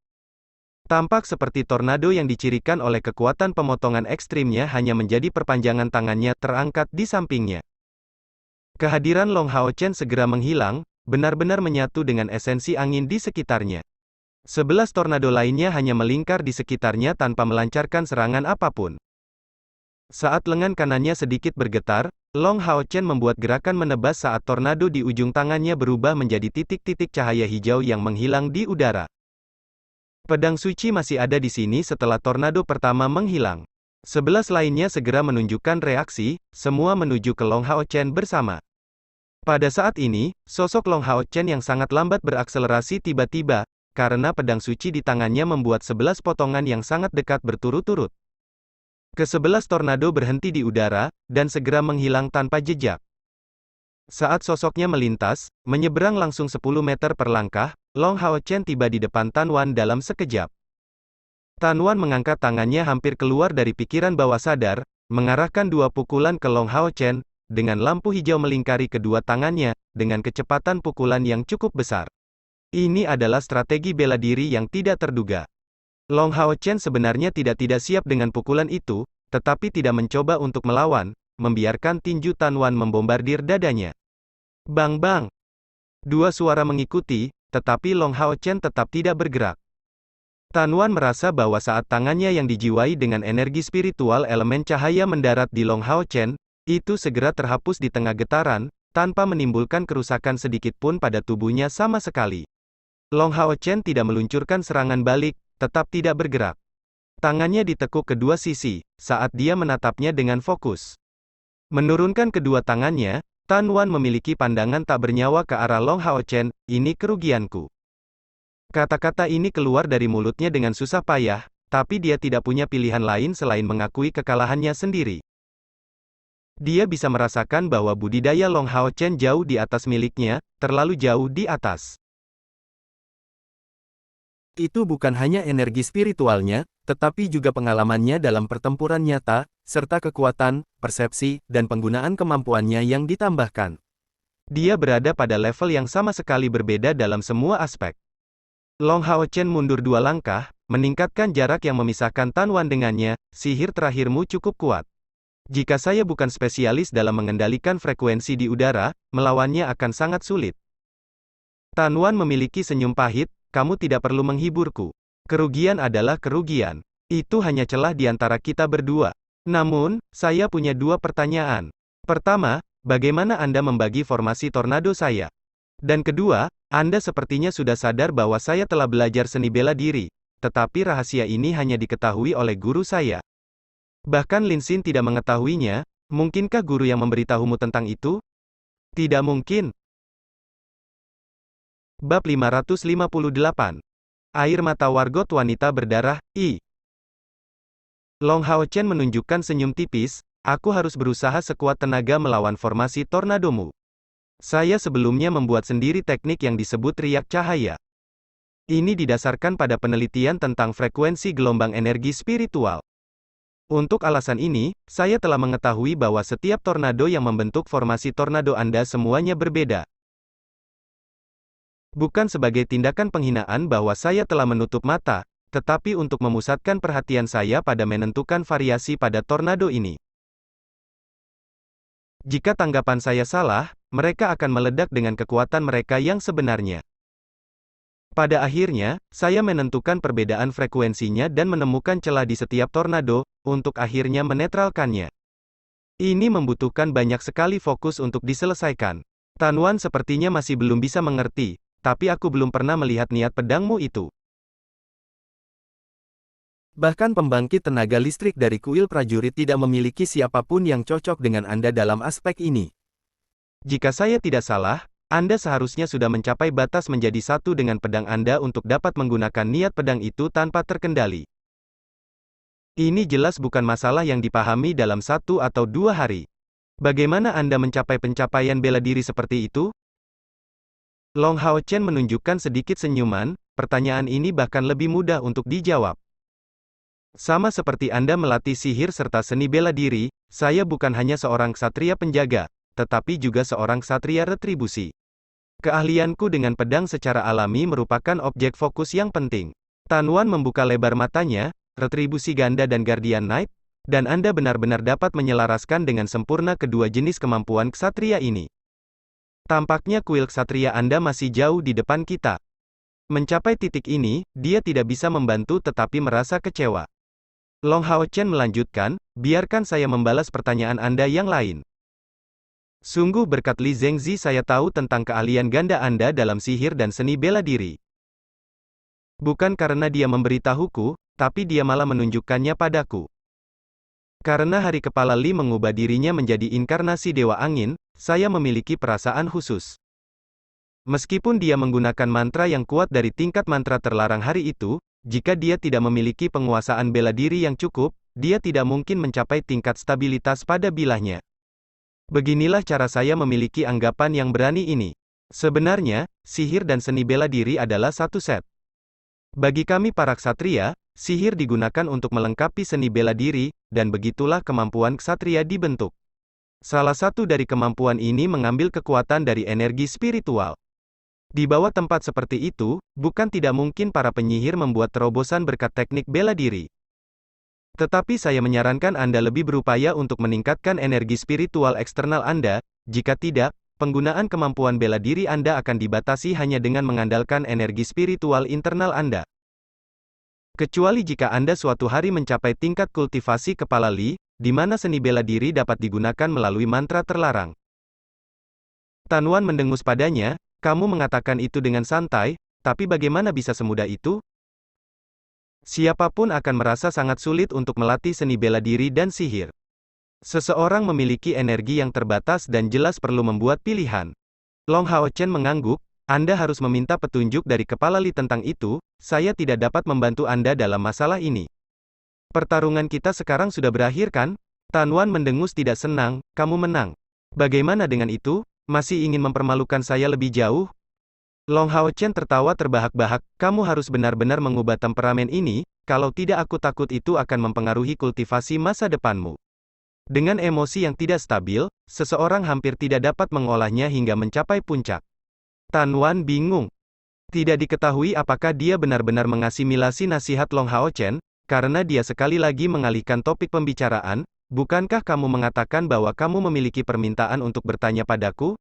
Tampak seperti tornado yang dicirikan oleh kekuatan pemotongan ekstrimnya hanya menjadi perpanjangan tangannya terangkat di sampingnya. Kehadiran Long Hao Chen segera menghilang, benar-benar menyatu dengan esensi angin di sekitarnya. 11 tornado lainnya hanya melingkar di sekitarnya tanpa melancarkan serangan apapun. Saat lengan kanannya sedikit bergetar, Long Hao Chen membuat gerakan menebas saat tornado di ujung tangannya berubah menjadi titik-titik cahaya hijau yang menghilang di udara. Pedang suci masih ada di sini setelah tornado pertama menghilang. 11 lainnya segera menunjukkan reaksi, semua menuju ke Long Hao Chen bersama. Pada saat ini, sosok Long Hao Chen yang sangat lambat berakselerasi tiba-tiba, karena pedang suci di tangannya membuat 11 potongan yang sangat dekat berturut-turut. Ke-11 tornado berhenti di udara, dan segera menghilang tanpa jejak. Saat sosoknya melintas, menyeberang langsung 10 meter per langkah, Long Hao Chen tiba di depan Tan Wan dalam sekejap. Tan Wan mengangkat tangannya hampir keluar dari pikiran bawah sadar, mengarahkan 2 pukulan ke Long Hao Chen, dengan lampu hijau melingkari kedua tangannya, dengan kecepatan pukulan yang cukup besar. Ini adalah strategi bela diri yang tidak terduga. Long Hao Chen sebenarnya tidak siap dengan pukulan itu, tetapi tidak mencoba untuk melawan, membiarkan tinju Tan Wan membombardir dadanya. Bang bang! 2 suara mengikuti, tetapi Long Hao Chen tetap tidak bergerak. Tan Wan merasa bahwa saat tangannya yang dijiwai dengan energi spiritual elemen cahaya mendarat di Long Hao Chen, itu segera terhapus di tengah getaran, tanpa menimbulkan kerusakan sedikit pun pada tubuhnya sama sekali. Long Hao Chen tidak meluncurkan serangan balik, tetap tidak bergerak. Tangannya ditekuk kedua sisi, saat dia menatapnya dengan fokus. Menurunkan kedua tangannya, Tan Wan memiliki pandangan tak bernyawa ke arah Long Hao Chen, ini kerugianku. Kata-kata ini keluar dari mulutnya dengan susah payah, tapi dia tidak punya pilihan lain selain mengakui kekalahannya sendiri. Dia bisa merasakan bahwa budidaya Long Hao Chen jauh di atas miliknya, terlalu jauh di atas. Itu bukan hanya energi spiritualnya, tetapi juga pengalamannya dalam pertempuran nyata, serta kekuatan, persepsi, dan penggunaan kemampuannya yang ditambahkan. Dia berada pada level yang sama sekali berbeda dalam semua aspek. Long Hao Chen mundur 2 langkah, meningkatkan jarak yang memisahkan Tan Wan dengannya, sihir terakhirmu cukup kuat. Jika saya bukan spesialis dalam mengendalikan frekuensi di udara, melawannya akan sangat sulit. Tan Wan memiliki senyum pahit, kamu tidak perlu menghiburku. Kerugian adalah kerugian. Itu hanya celah di antara kita berdua. Namun, saya punya 2 pertanyaan. Pertama, bagaimana Anda membagi formasi tornado saya? Dan kedua, Anda sepertinya sudah sadar bahwa saya telah belajar seni bela diri, tetapi rahasia ini hanya diketahui oleh guru saya. Bahkan Lin Xin tidak mengetahuinya, mungkinkah guru yang memberitahumu tentang itu? Tidak mungkin. Bab 558. Air mata Wargot Wanita Berdarah, I. Long Hao Chen menunjukkan senyum tipis, aku harus berusaha sekuat tenaga melawan formasi tornadomu. Saya sebelumnya membuat sendiri teknik yang disebut riak cahaya. Ini didasarkan pada penelitian tentang frekuensi gelombang energi spiritual. Untuk alasan ini, saya telah mengetahui bahwa setiap tornado yang membentuk formasi tornado Anda semuanya berbeda. Bukan sebagai tindakan penghinaan bahwa saya telah menutup mata, tetapi untuk memusatkan perhatian saya pada menentukan variasi pada tornado ini. Jika tanggapan saya salah, mereka akan meledak dengan kekuatan mereka yang sebenarnya. Pada akhirnya, saya menentukan perbedaan frekuensinya dan menemukan celah di setiap tornado, untuk akhirnya menetralkannya. Ini membutuhkan banyak sekali fokus untuk diselesaikan. Tanuan sepertinya masih belum bisa mengerti, tapi aku belum pernah melihat niat pedangmu itu. Bahkan pembangkit tenaga listrik dari kuil prajurit tidak memiliki siapapun yang cocok dengan Anda dalam aspek ini. Jika saya tidak salah, Anda seharusnya sudah mencapai batas menjadi satu dengan pedang Anda untuk dapat menggunakan niat pedang itu tanpa terkendali. Ini jelas bukan masalah yang dipahami dalam 1 atau 2 hari. Bagaimana Anda mencapai pencapaian bela diri seperti itu? Long Hao Chen menunjukkan sedikit senyuman, pertanyaan ini bahkan lebih mudah untuk dijawab. Sama seperti Anda melatih sihir serta seni bela diri, saya bukan hanya seorang ksatria penjaga, tetapi juga seorang ksatria retribusi. Keahlianku dengan pedang secara alami merupakan objek fokus yang penting. Tanuan membuka lebar matanya, retribusi ganda dan guardian knight, dan Anda benar-benar dapat menyelaraskan dengan sempurna kedua jenis kemampuan ksatria ini. Tampaknya kuil ksatria Anda masih jauh di depan kita. Mencapai titik ini, dia tidak bisa membantu tetapi merasa kecewa. Long Hao Chen melanjutkan, biarkan saya membalas pertanyaan Anda yang lain. Sungguh berkat Li Zhengzi saya tahu tentang keahlian ganda Anda dalam sihir dan seni bela diri. Bukan karena dia memberitahuku, tapi dia malah menunjukkannya padaku. Karena hari kepala Li mengubah dirinya menjadi inkarnasi Dewa Angin, saya memiliki perasaan khusus. Meskipun dia menggunakan mantra yang kuat dari tingkat mantra terlarang hari itu, jika dia tidak memiliki penguasaan bela diri yang cukup, dia tidak mungkin mencapai tingkat stabilitas pada bilahnya. Beginilah cara saya memiliki anggapan yang berani ini. Sebenarnya, sihir dan seni bela diri adalah satu set. Bagi kami para ksatria, sihir digunakan untuk melengkapi seni bela diri, dan begitulah kemampuan ksatria dibentuk. Salah satu dari kemampuan ini mengambil kekuatan dari energi spiritual. Di bawah tempat seperti itu, bukan tidak mungkin para penyihir membuat terobosan berkat teknik bela diri. Tetapi saya menyarankan Anda lebih berupaya untuk meningkatkan energi spiritual eksternal Anda, jika tidak, penggunaan kemampuan bela diri Anda akan dibatasi hanya dengan mengandalkan energi spiritual internal Anda. Kecuali jika Anda suatu hari mencapai tingkat kultivasi kepala Li, di mana seni bela diri dapat digunakan melalui mantra terlarang. Tanuan mendengus padanya, kamu mengatakan itu dengan santai, tapi bagaimana bisa semudah itu? Siapapun akan merasa sangat sulit untuk melatih seni bela diri dan sihir. Seseorang memiliki energi yang terbatas dan jelas perlu membuat pilihan. Long Hao Chen mengangguk, Anda harus meminta petunjuk dari kepala Li tentang itu, saya tidak dapat membantu Anda dalam masalah ini. Pertarungan kita sekarang sudah berakhir kan? Tanuan mendengus tidak senang, kamu menang. Bagaimana dengan itu? Masih ingin mempermalukan saya lebih jauh? Long Hao Chen tertawa terbahak-bahak, kamu harus benar-benar mengubah temperamen ini, kalau tidak aku takut itu akan mempengaruhi kultivasi masa depanmu. Dengan emosi yang tidak stabil, seseorang hampir tidak dapat mengolahnya hingga mencapai puncak. Tanuan bingung. Tidak diketahui apakah dia benar-benar mengasimilasi nasihat Long Hao Chen, karena dia sekali lagi mengalihkan topik pembicaraan, bukankah kamu mengatakan bahwa kamu memiliki permintaan untuk bertanya padaku?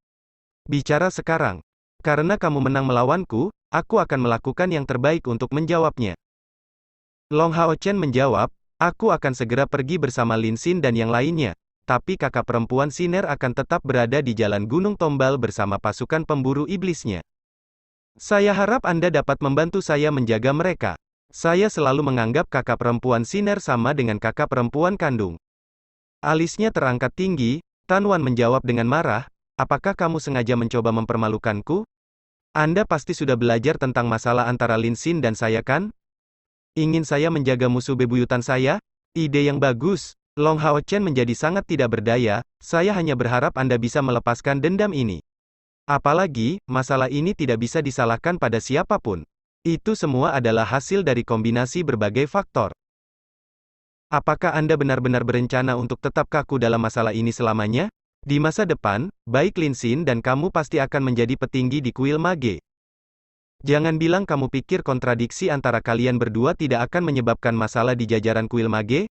Bicara sekarang. Karena kamu menang melawanku, aku akan melakukan yang terbaik untuk menjawabnya. Long Hao Chen menjawab, aku akan segera pergi bersama Lin Xin dan yang lainnya, tapi kakak perempuan Siner akan tetap berada di Jalan Gunung Tombal bersama pasukan pemburu iblisnya. Saya harap Anda dapat membantu saya menjaga mereka. Saya selalu menganggap kakak perempuan Siner sama dengan kakak perempuan kandung. Alisnya terangkat tinggi, Tanuan menjawab dengan marah, apakah kamu sengaja mencoba mempermalukanku? Anda pasti sudah belajar tentang masalah antara Lin Xin dan saya kan? Ingin saya menjaga musuh bebuyutan saya? Ide yang bagus. Long Hao Chen menjadi sangat tidak berdaya, saya hanya berharap Anda bisa melepaskan dendam ini. Apalagi, masalah ini tidak bisa disalahkan pada siapapun. Itu semua adalah hasil dari kombinasi berbagai faktor. Apakah Anda benar-benar berencana untuk tetap kaku dalam masalah ini selamanya? Di masa depan, baik Lin Xin dan kamu pasti akan menjadi petinggi di kuil mage. Jangan bilang kamu pikir kontradiksi antara kalian berdua tidak akan menyebabkan masalah di jajaran kuil mage?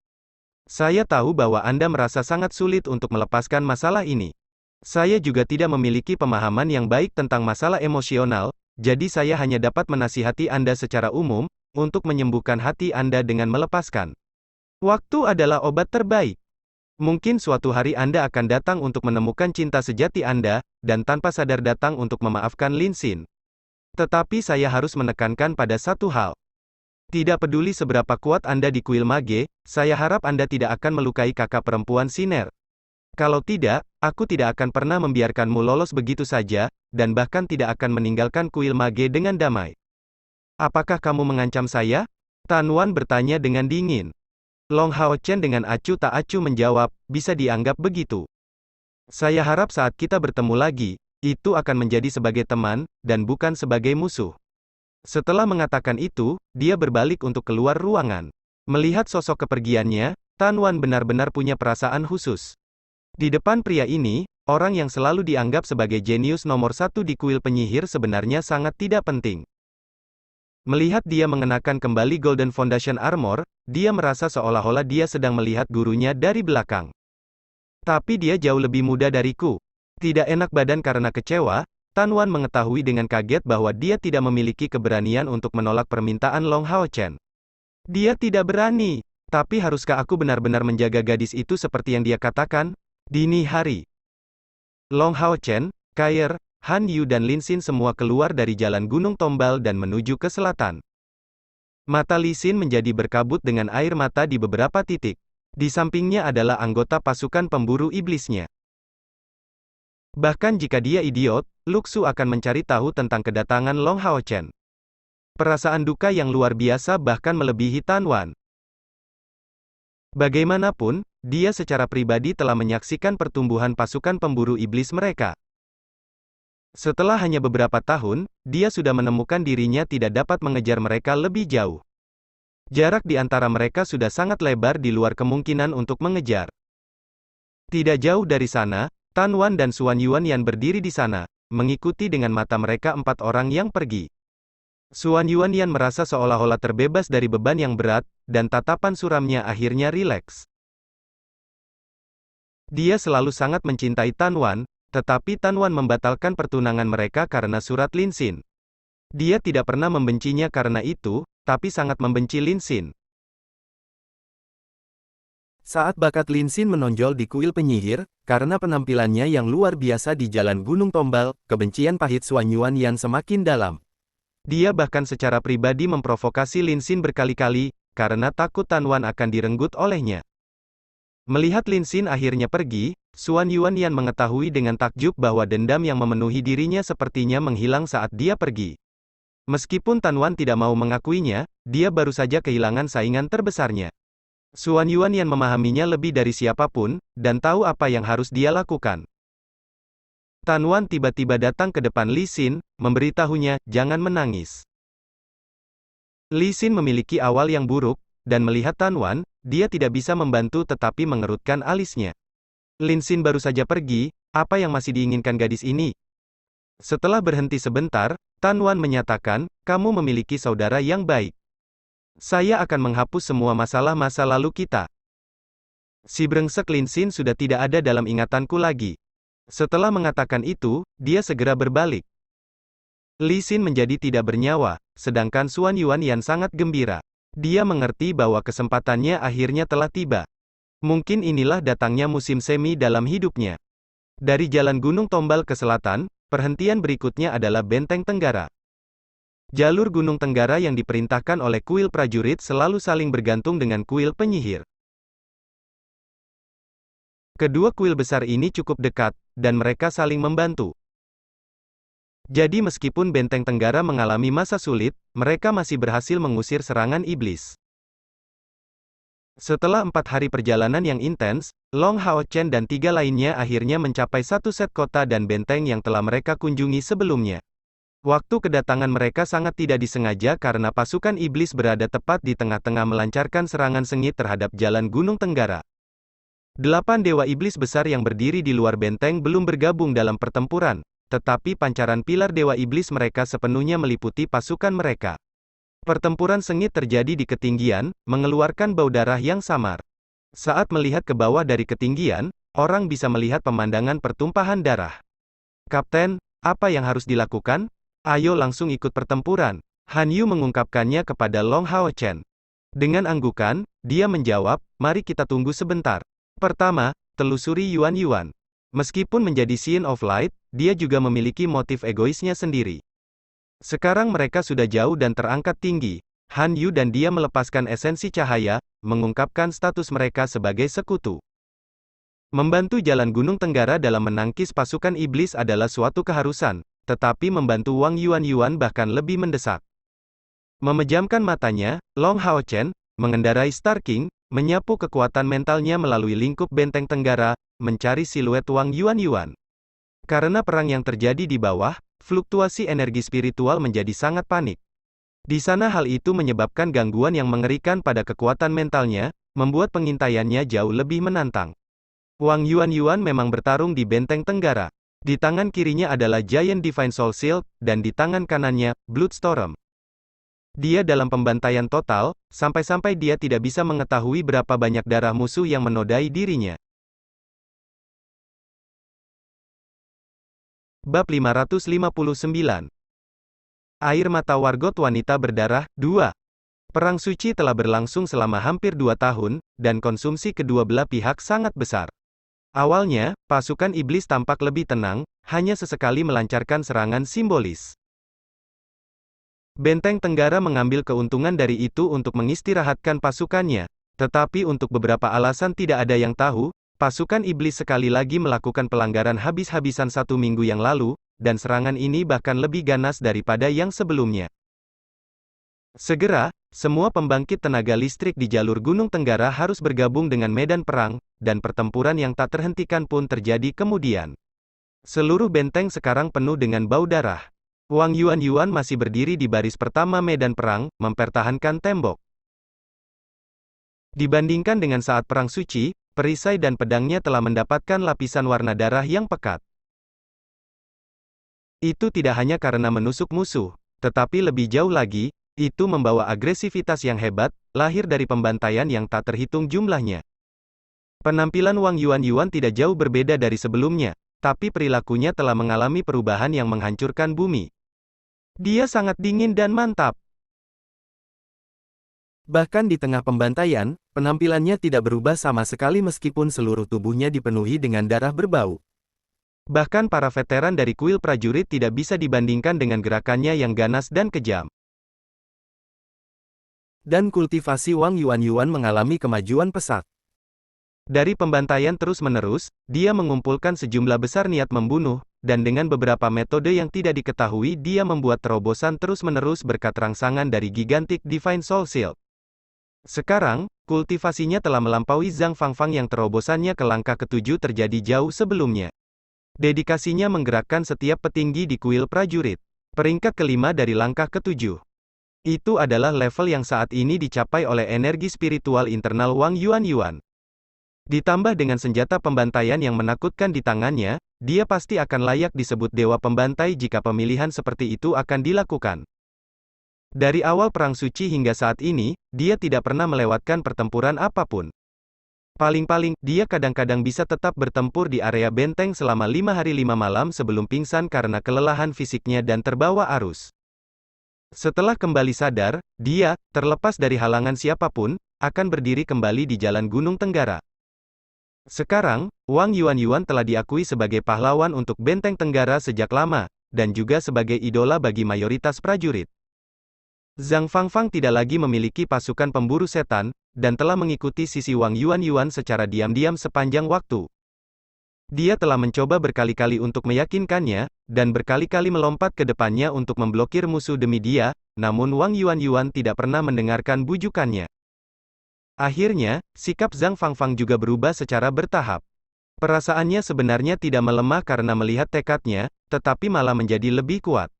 Saya tahu bahwa Anda merasa sangat sulit untuk melepaskan masalah ini. Saya juga tidak memiliki pemahaman yang baik tentang masalah emosional, jadi saya hanya dapat menasihati Anda secara umum, untuk menyembuhkan hati Anda dengan melepaskan. Waktu adalah obat terbaik. Mungkin suatu hari Anda akan datang untuk menemukan cinta sejati Anda, dan tanpa sadar datang untuk memaafkan Lin Xin. Tetapi saya harus menekankan pada satu hal. Tidak peduli seberapa kuat Anda di kuil mage, saya harap Anda tidak akan melukai kakak perempuan Siner. Kalau tidak, aku tidak akan pernah membiarkanmu lolos begitu saja, dan bahkan tidak akan meninggalkan kuil mage dengan damai. Apakah kamu mengancam saya? Tan Wan bertanya dengan dingin. Long Hao Chen dengan acuh tak acuh menjawab, bisa dianggap begitu. Saya harap saat kita bertemu lagi, itu akan menjadi sebagai teman, dan bukan sebagai musuh. Setelah mengatakan itu, dia berbalik untuk keluar ruangan. Melihat sosok kepergiannya, Tan Wan benar-benar punya perasaan khusus. Di depan pria ini, orang yang selalu dianggap sebagai jenius nomor satu di kuil penyihir sebenarnya sangat tidak penting. Melihat dia mengenakan kembali Golden Foundation Armor, dia merasa seolah-olah dia sedang melihat gurunya dari belakang. Tapi dia jauh lebih muda dariku. Tidak enak badan karena kecewa, Tan Wan mengetahui dengan kaget bahwa dia tidak memiliki keberanian untuk menolak permintaan Long Hao Chen. Dia tidak berani. Tapi haruskah aku benar-benar menjaga gadis itu seperti yang dia katakan? Dini hari. Long Hao Chen, Kair, Han Yu dan Lin Xin semua keluar dari jalan Gunung Tombal dan menuju ke selatan. Mata Lin Xin menjadi berkabut dengan air mata di beberapa titik. Di sampingnya adalah anggota pasukan pemburu iblisnya. Bahkan jika dia idiot, Luxu akan mencari tahu tentang kedatangan Long Hao Chen. Perasaan duka yang luar biasa bahkan melebihi Tan Wan. Bagaimanapun, dia secara pribadi telah menyaksikan pertumbuhan pasukan pemburu iblis mereka. Setelah hanya beberapa tahun, dia sudah menemukan dirinya tidak dapat mengejar mereka lebih jauh. Jarak di antara mereka sudah sangat lebar di luar kemungkinan untuk mengejar. Tidak jauh dari sana, Tan Wan dan Xuan Yuanyan berdiri di sana, mengikuti dengan mata mereka 4 orang yang pergi. Xuan Yuanyan merasa seolah-olah terbebas dari beban yang berat, dan tatapan suramnya akhirnya rileks. Dia selalu sangat mencintai Tan Wan, tetapi Tan Wan membatalkan pertunangan mereka karena surat Lin Xin. Dia tidak pernah membencinya karena itu, tapi sangat membenci Lin Xin. Saat bakat Lin Xin menonjol di kuil penyihir, karena penampilannya yang luar biasa di jalan Gunung Tombal, kebencian pahit Xuan Yuanyan semakin dalam. Dia bahkan secara pribadi memprovokasi Lin Xin berkali-kali, karena takut Tan Wan akan direnggut olehnya. Melihat Lin Xin akhirnya pergi, Xuan Yuanyan mengetahui dengan takjub bahwa dendam yang memenuhi dirinya sepertinya menghilang saat dia pergi. Meskipun Tan Wan tidak mau mengakuinya, dia baru saja kehilangan saingan terbesarnya. Xuan Yuanyan memahaminya lebih dari siapapun, dan tahu apa yang harus dia lakukan. Tan Wan tiba-tiba datang ke depan Lin Xin, memberitahunya, jangan menangis. Lin Xin memiliki awal yang buruk, dan melihat Tan Wan, dia tidak bisa membantu tetapi mengerutkan alisnya. Lin Xin baru saja pergi, apa yang masih diinginkan gadis ini? Setelah berhenti sebentar, Tan Wan menyatakan, kamu memiliki saudara yang baik. Saya akan menghapus semua masalah masa lalu kita. Si brengsek Lin Xin sudah tidak ada dalam ingatanku lagi. Setelah mengatakan itu, dia segera berbalik. Lin Xin menjadi tidak bernyawa, sedangkan Xuan Yuanyan sangat gembira. Dia mengerti bahwa kesempatannya akhirnya telah tiba. Mungkin inilah datangnya musim semi dalam hidupnya. Dari jalan Gunung Tombal ke selatan, perhentian berikutnya adalah Benteng Tenggara. Jalur Gunung Tenggara yang diperintahkan oleh kuil prajurit selalu saling bergantung dengan kuil penyihir. Kedua kuil besar ini cukup dekat, dan mereka saling membantu. Jadi meskipun Benteng Tenggara mengalami masa sulit, mereka masih berhasil mengusir serangan iblis. Setelah 4 hari perjalanan yang intens, Long Hao Chen dan 3 lainnya akhirnya mencapai satu set kota dan benteng yang telah mereka kunjungi sebelumnya. Waktu kedatangan mereka sangat tidak disengaja karena pasukan iblis berada tepat di tengah-tengah melancarkan serangan sengit terhadap jalan Gunung Tenggara. 8 dewa iblis besar yang berdiri di luar benteng belum bergabung dalam pertempuran, tetapi pancaran pilar dewa iblis mereka sepenuhnya meliputi pasukan mereka. Pertempuran sengit terjadi di ketinggian, mengeluarkan bau darah yang samar. Saat melihat ke bawah dari ketinggian, orang bisa melihat pemandangan pertumpahan darah. "Kapten, apa yang harus dilakukan? Ayo langsung ikut pertempuran." Han Yu mengungkapkannya kepada Long Hao Chen. Dengan anggukan, dia menjawab, "Mari kita tunggu sebentar. Pertama, telusuri Yuan Yuan." Meskipun menjadi Scion of Light, dia juga memiliki motif egoisnya sendiri. Sekarang mereka sudah jauh dan terangkat tinggi. Han Yu dan dia melepaskan esensi cahaya, mengungkapkan status mereka sebagai sekutu. Membantu jalan Gunung Tenggara dalam menangkis pasukan iblis adalah suatu keharusan, tetapi membantu Wang Yuan bahkan lebih mendesak. Memejamkan matanya, Long Hao Chen, mengendarai Star King, menyapu kekuatan mentalnya melalui lingkup benteng Tenggara, mencari siluet Wang Yuan. Karena perang yang terjadi di bawah, fluktuasi energi spiritual menjadi sangat panik. Di sana hal itu menyebabkan gangguan yang mengerikan pada kekuatan mentalnya, membuat pengintaiannya jauh lebih menantang. Wang Yuan memang bertarung di benteng Tenggara. Di tangan kirinya adalah Giant Divine Soul Shield, dan di tangan kanannya, Bloodstorm. Dia dalam pembantaian total, sampai-sampai dia tidak bisa mengetahui berapa banyak darah musuh yang menodai dirinya. Bab 559. Air mata Wargot Wanita Berdarah, 2. Perang suci telah berlangsung selama hampir 2 tahun, dan konsumsi kedua belah pihak sangat besar. Awalnya, pasukan iblis tampak lebih tenang, hanya sesekali melancarkan serangan simbolis. Benteng Tenggara mengambil keuntungan dari itu untuk mengistirahatkan pasukannya, tetapi untuk beberapa alasan tidak ada yang tahu, pasukan iblis sekali lagi melakukan pelanggaran habis-habisan 1 minggu yang lalu, dan serangan ini bahkan lebih ganas daripada yang sebelumnya. Segera, semua pembangkit tenaga listrik di jalur Gunung Tenggara harus bergabung dengan medan perang, dan pertempuran yang tak terhentikan pun terjadi kemudian. Seluruh benteng sekarang penuh dengan bau darah. Wang Yuan masih berdiri di baris pertama medan perang, mempertahankan tembok. Dibandingkan dengan saat perang suci, perisai dan pedangnya telah mendapatkan lapisan warna darah yang pekat. Itu tidak hanya karena menusuk musuh, tetapi lebih jauh lagi, itu membawa agresivitas yang hebat, lahir dari pembantaian yang tak terhitung jumlahnya. Penampilan Wang Yuan tidak jauh berbeda dari sebelumnya, tapi perilakunya telah mengalami perubahan yang menghancurkan bumi. Dia sangat dingin dan mantap. Bahkan di tengah pembantaian, penampilannya tidak berubah sama sekali meskipun seluruh tubuhnya dipenuhi dengan darah berbau. Bahkan para veteran dari kuil prajurit tidak bisa dibandingkan dengan gerakannya yang ganas dan kejam. Dan kultivasi Wang Yuan mengalami kemajuan pesat. Dari pembantaian terus-menerus, dia mengumpulkan sejumlah besar niat membunuh, dan dengan beberapa metode yang tidak diketahui dia membuat terobosan terus-menerus berkat rangsangan dari Gigantic Divine Soul Shield. Sekarang, kultivasinya telah melampaui Zhang Fangfang yang terobosannya ke langkah ke-7 terjadi jauh sebelumnya. Dedikasinya menggerakkan setiap petinggi di kuil prajurit. Peringkat kelima dari langkah ke-7. Itu adalah level yang saat ini dicapai oleh energi spiritual internal Wang Yuan. Ditambah dengan senjata pembantaian yang menakutkan di tangannya, dia pasti akan layak disebut dewa pembantai jika pemilihan seperti itu akan dilakukan. Dari awal perang suci hingga saat ini, dia tidak pernah melewatkan pertempuran apapun. Paling-paling, dia kadang-kadang bisa tetap bertempur di area benteng selama 5 hari 5 malam sebelum pingsan karena kelelahan fisiknya dan terbawa arus. Setelah kembali sadar, dia, terlepas dari halangan siapapun, akan berdiri kembali di jalan Gunung Tenggara. Sekarang, Wang Yuan telah diakui sebagai pahlawan untuk benteng Tenggara sejak lama, dan juga sebagai idola bagi mayoritas prajurit. Zhang Fangfang tidak lagi memiliki pasukan pemburu setan, dan telah mengikuti sisi Wang Yuan secara diam-diam sepanjang waktu. Dia telah mencoba berkali-kali untuk meyakinkannya, dan berkali-kali melompat ke depannya untuk memblokir musuh demi dia, namun Wang Yuan tidak pernah mendengarkan bujukannya. Akhirnya, sikap Zhang Fangfang juga berubah secara bertahap. Perasaannya sebenarnya tidak melemah karena melihat tekadnya, tetapi malah menjadi lebih kuat.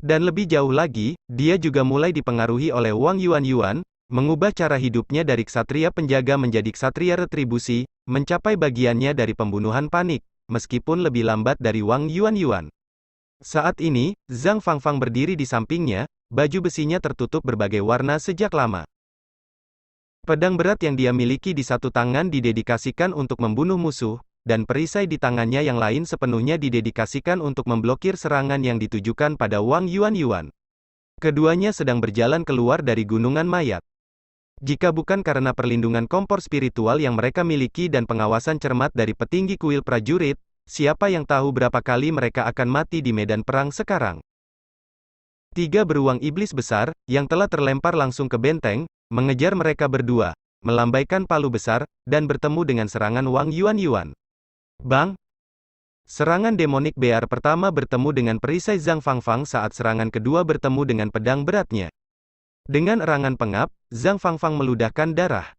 Dan lebih jauh lagi, dia juga mulai dipengaruhi oleh Wang Yuanyuan, mengubah cara hidupnya dari ksatria penjaga menjadi ksatria retribusi, mencapai bagiannya dari pembunuhan panik, meskipun lebih lambat dari Wang Yuanyuan. Saat ini, Zhang Fangfang berdiri di sampingnya, baju besinya tertutup berbagai warna sejak lama. Pedang berat yang dia miliki di satu tangan didedikasikan untuk membunuh musuh, dan perisai di tangannya yang lain sepenuhnya didedikasikan untuk memblokir serangan yang ditujukan pada Wang Yuanyuan. Keduanya sedang berjalan keluar dari gunungan mayat. Jika bukan karena perlindungan kompor spiritual yang mereka miliki dan pengawasan cermat dari petinggi kuil prajurit, siapa yang tahu berapa kali mereka akan mati di medan perang sekarang. 3 beruang iblis besar, yang telah terlempar langsung ke benteng, mengejar mereka berdua, melambaikan palu besar, dan bertemu dengan serangan Wang Yuanyuan. Bang! Serangan demonik bear pertama bertemu dengan perisai Zhang Fangfang saat serangan kedua bertemu dengan pedang beratnya. Dengan erangan pengap, Zhang Fangfang meludahkan darah.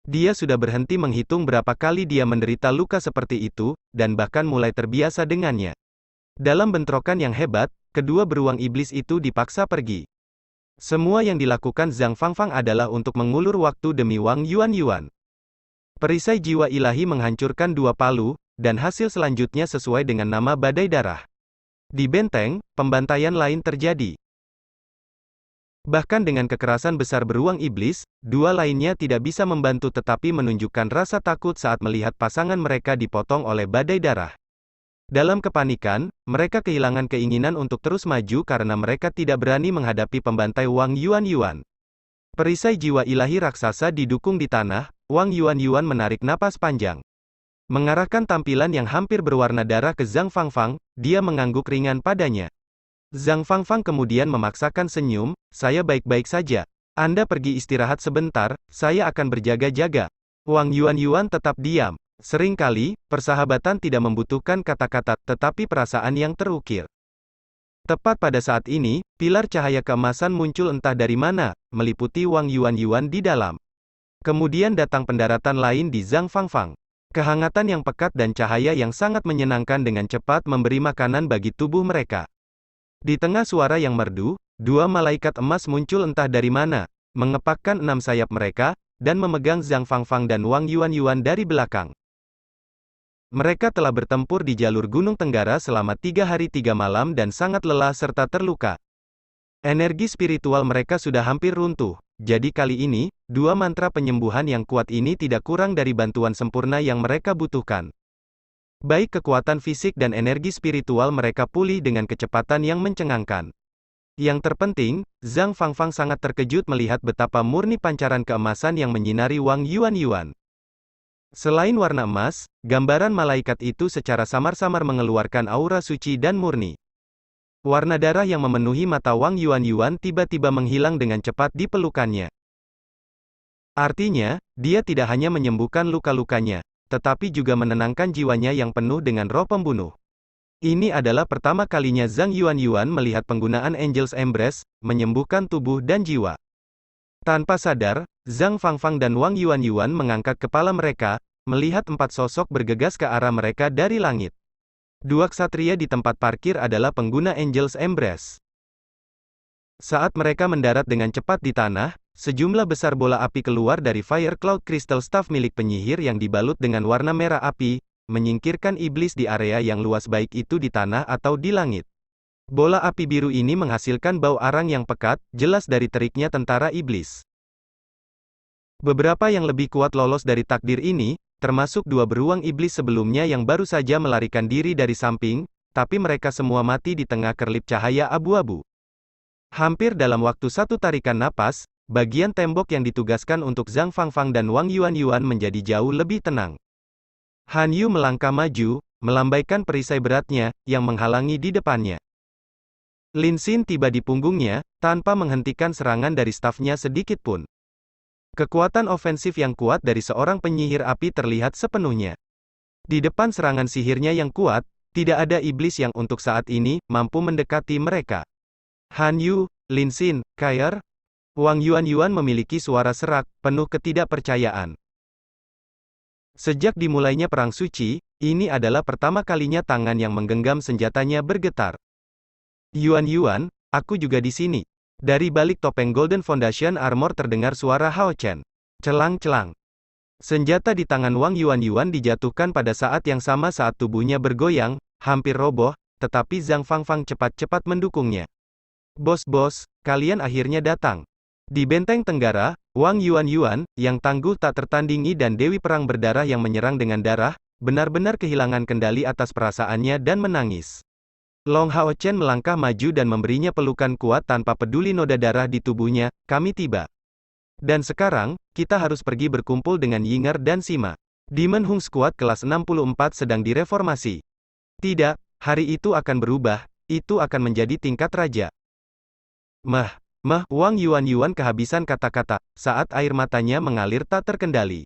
Dia sudah berhenti menghitung berapa kali dia menderita luka seperti itu, dan bahkan mulai terbiasa dengannya. Dalam bentrokan yang hebat, kedua beruang iblis itu dipaksa pergi. Semua yang dilakukan Zhang Fangfang adalah untuk mengulur waktu demi Wang Yuanyuan. Perisai jiwa ilahi menghancurkan 2 palu, dan hasil selanjutnya sesuai dengan nama badai darah. Di benteng, pembantaian lain terjadi. Bahkan dengan kekerasan besar beruang iblis, 2 lainnya tidak bisa membantu tetapi menunjukkan rasa takut saat melihat pasangan mereka dipotong oleh badai darah. Dalam kepanikan, mereka kehilangan keinginan untuk terus maju karena mereka tidak berani menghadapi pembantai Wang Yuanyuan. Perisai jiwa ilahi raksasa didukung di tanah, Wang Yuanyuan menarik napas panjang. Mengarahkan tampilan yang hampir berwarna darah ke Zhang Fangfang, dia mengangguk ringan padanya. Zhang Fangfang kemudian memaksakan senyum, "Saya baik-baik saja. Anda pergi istirahat sebentar, saya akan berjaga-jaga." Wang Yuanyuan tetap diam. Seringkali, persahabatan tidak membutuhkan kata-kata, tetapi perasaan yang terukir. Tepat pada saat ini, pilar cahaya keemasan muncul entah dari mana, meliputi Wang Yuanyuan di dalam. Kemudian datang pendaratan lain di Zhang Fangfang. Kehangatan yang pekat dan cahaya yang sangat menyenangkan dengan cepat memberi makanan bagi tubuh mereka. Di tengah suara yang merdu, 2 malaikat emas muncul entah dari mana, mengepakkan 6 sayap mereka, dan memegang Zhang Fangfang dan Wang Yuanyuan dari belakang. Mereka telah bertempur di jalur Gunung Tenggara selama 3 hari 3 malam dan sangat lelah serta terluka. Energi spiritual mereka sudah hampir runtuh, jadi kali ini, 2 mantra penyembuhan yang kuat ini tidak kurang dari bantuan sempurna yang mereka butuhkan. Baik kekuatan fisik dan energi spiritual mereka pulih dengan kecepatan yang mencengangkan. Yang terpenting, Zhang Fangfang sangat terkejut melihat betapa murni pancaran keemasan yang menyinari Wang Yuanyuan. Selain warna emas, gambaran malaikat itu secara samar-samar mengeluarkan aura suci dan murni. Warna darah yang memenuhi mata Wang Yuanyuan tiba-tiba menghilang dengan cepat di pelukannya. Artinya, dia tidak hanya menyembuhkan luka-lukanya, tetapi juga menenangkan jiwanya yang penuh dengan roh pembunuh. Ini adalah pertama kalinya Zhang Yuanyuan melihat penggunaan Angel's Embrace, menyembuhkan tubuh dan jiwa. Tanpa sadar, Zhang Fangfang dan Wang Yuanyuan mengangkat kepala mereka, melihat 4 sosok bergegas ke arah mereka dari langit. 2 ksatria di tempat parkir adalah pengguna Angel's Embrace. Saat mereka mendarat dengan cepat di tanah, sejumlah besar bola api keluar dari Fire Cloud Crystal Staff milik penyihir yang dibalut dengan warna merah api, menyingkirkan iblis di area yang luas baik itu di tanah atau di langit. Bola api biru ini menghasilkan bau arang yang pekat, jelas dari teriknya tentara iblis. Beberapa yang lebih kuat lolos dari takdir ini, termasuk 2 beruang iblis sebelumnya yang baru saja melarikan diri dari samping, tapi mereka semua mati di tengah kerlip cahaya abu-abu. Hampir dalam waktu 1 tarikan napas, bagian tembok yang ditugaskan untuk Zhang Fangfang dan Wang Yuanyuan menjadi jauh lebih tenang. Han Yu melangkah maju, melambaikan perisai beratnya, yang menghalangi di depannya. Lin Xin tiba di punggungnya, tanpa menghentikan serangan dari stafnya sedikit pun. Kekuatan ofensif yang kuat dari seorang penyihir api terlihat sepenuhnya. Di depan serangan sihirnya yang kuat, tidak ada iblis yang untuk saat ini mampu mendekati mereka. Han Yu, Lin Xin, Kair, Wang Yuanyuan memiliki suara serak, penuh ketidakpercayaan. Sejak dimulainya Perang Suci, ini adalah pertama kalinya tangan yang menggenggam senjatanya bergetar. Yuan, aku juga di sini. Dari balik topeng Golden Foundation Armor terdengar suara Hao Chen. Celang-celang. Senjata di tangan Wang Yuan dijatuhkan pada saat yang sama saat tubuhnya bergoyang, hampir roboh, tetapi Zhang Fangfang cepat-cepat mendukungnya. Bos, kalian akhirnya datang. Di benteng Tenggara, Wang Yuan, yang tangguh tak tertandingi dan Dewi Perang berdarah yang menyerang dengan darah, benar-benar kehilangan kendali atas perasaannya dan menangis. Long Hao Chen melangkah maju dan memberinya pelukan kuat tanpa peduli noda darah di tubuhnya, kami tiba. Dan sekarang, kita harus pergi berkumpul dengan Yinger dan Sima. Demon Hung Squad kelas 64 sedang direformasi. Tidak, hari itu akan berubah, itu akan menjadi tingkat raja. Wang Yuan kehabisan kata-kata, saat air matanya mengalir tak terkendali.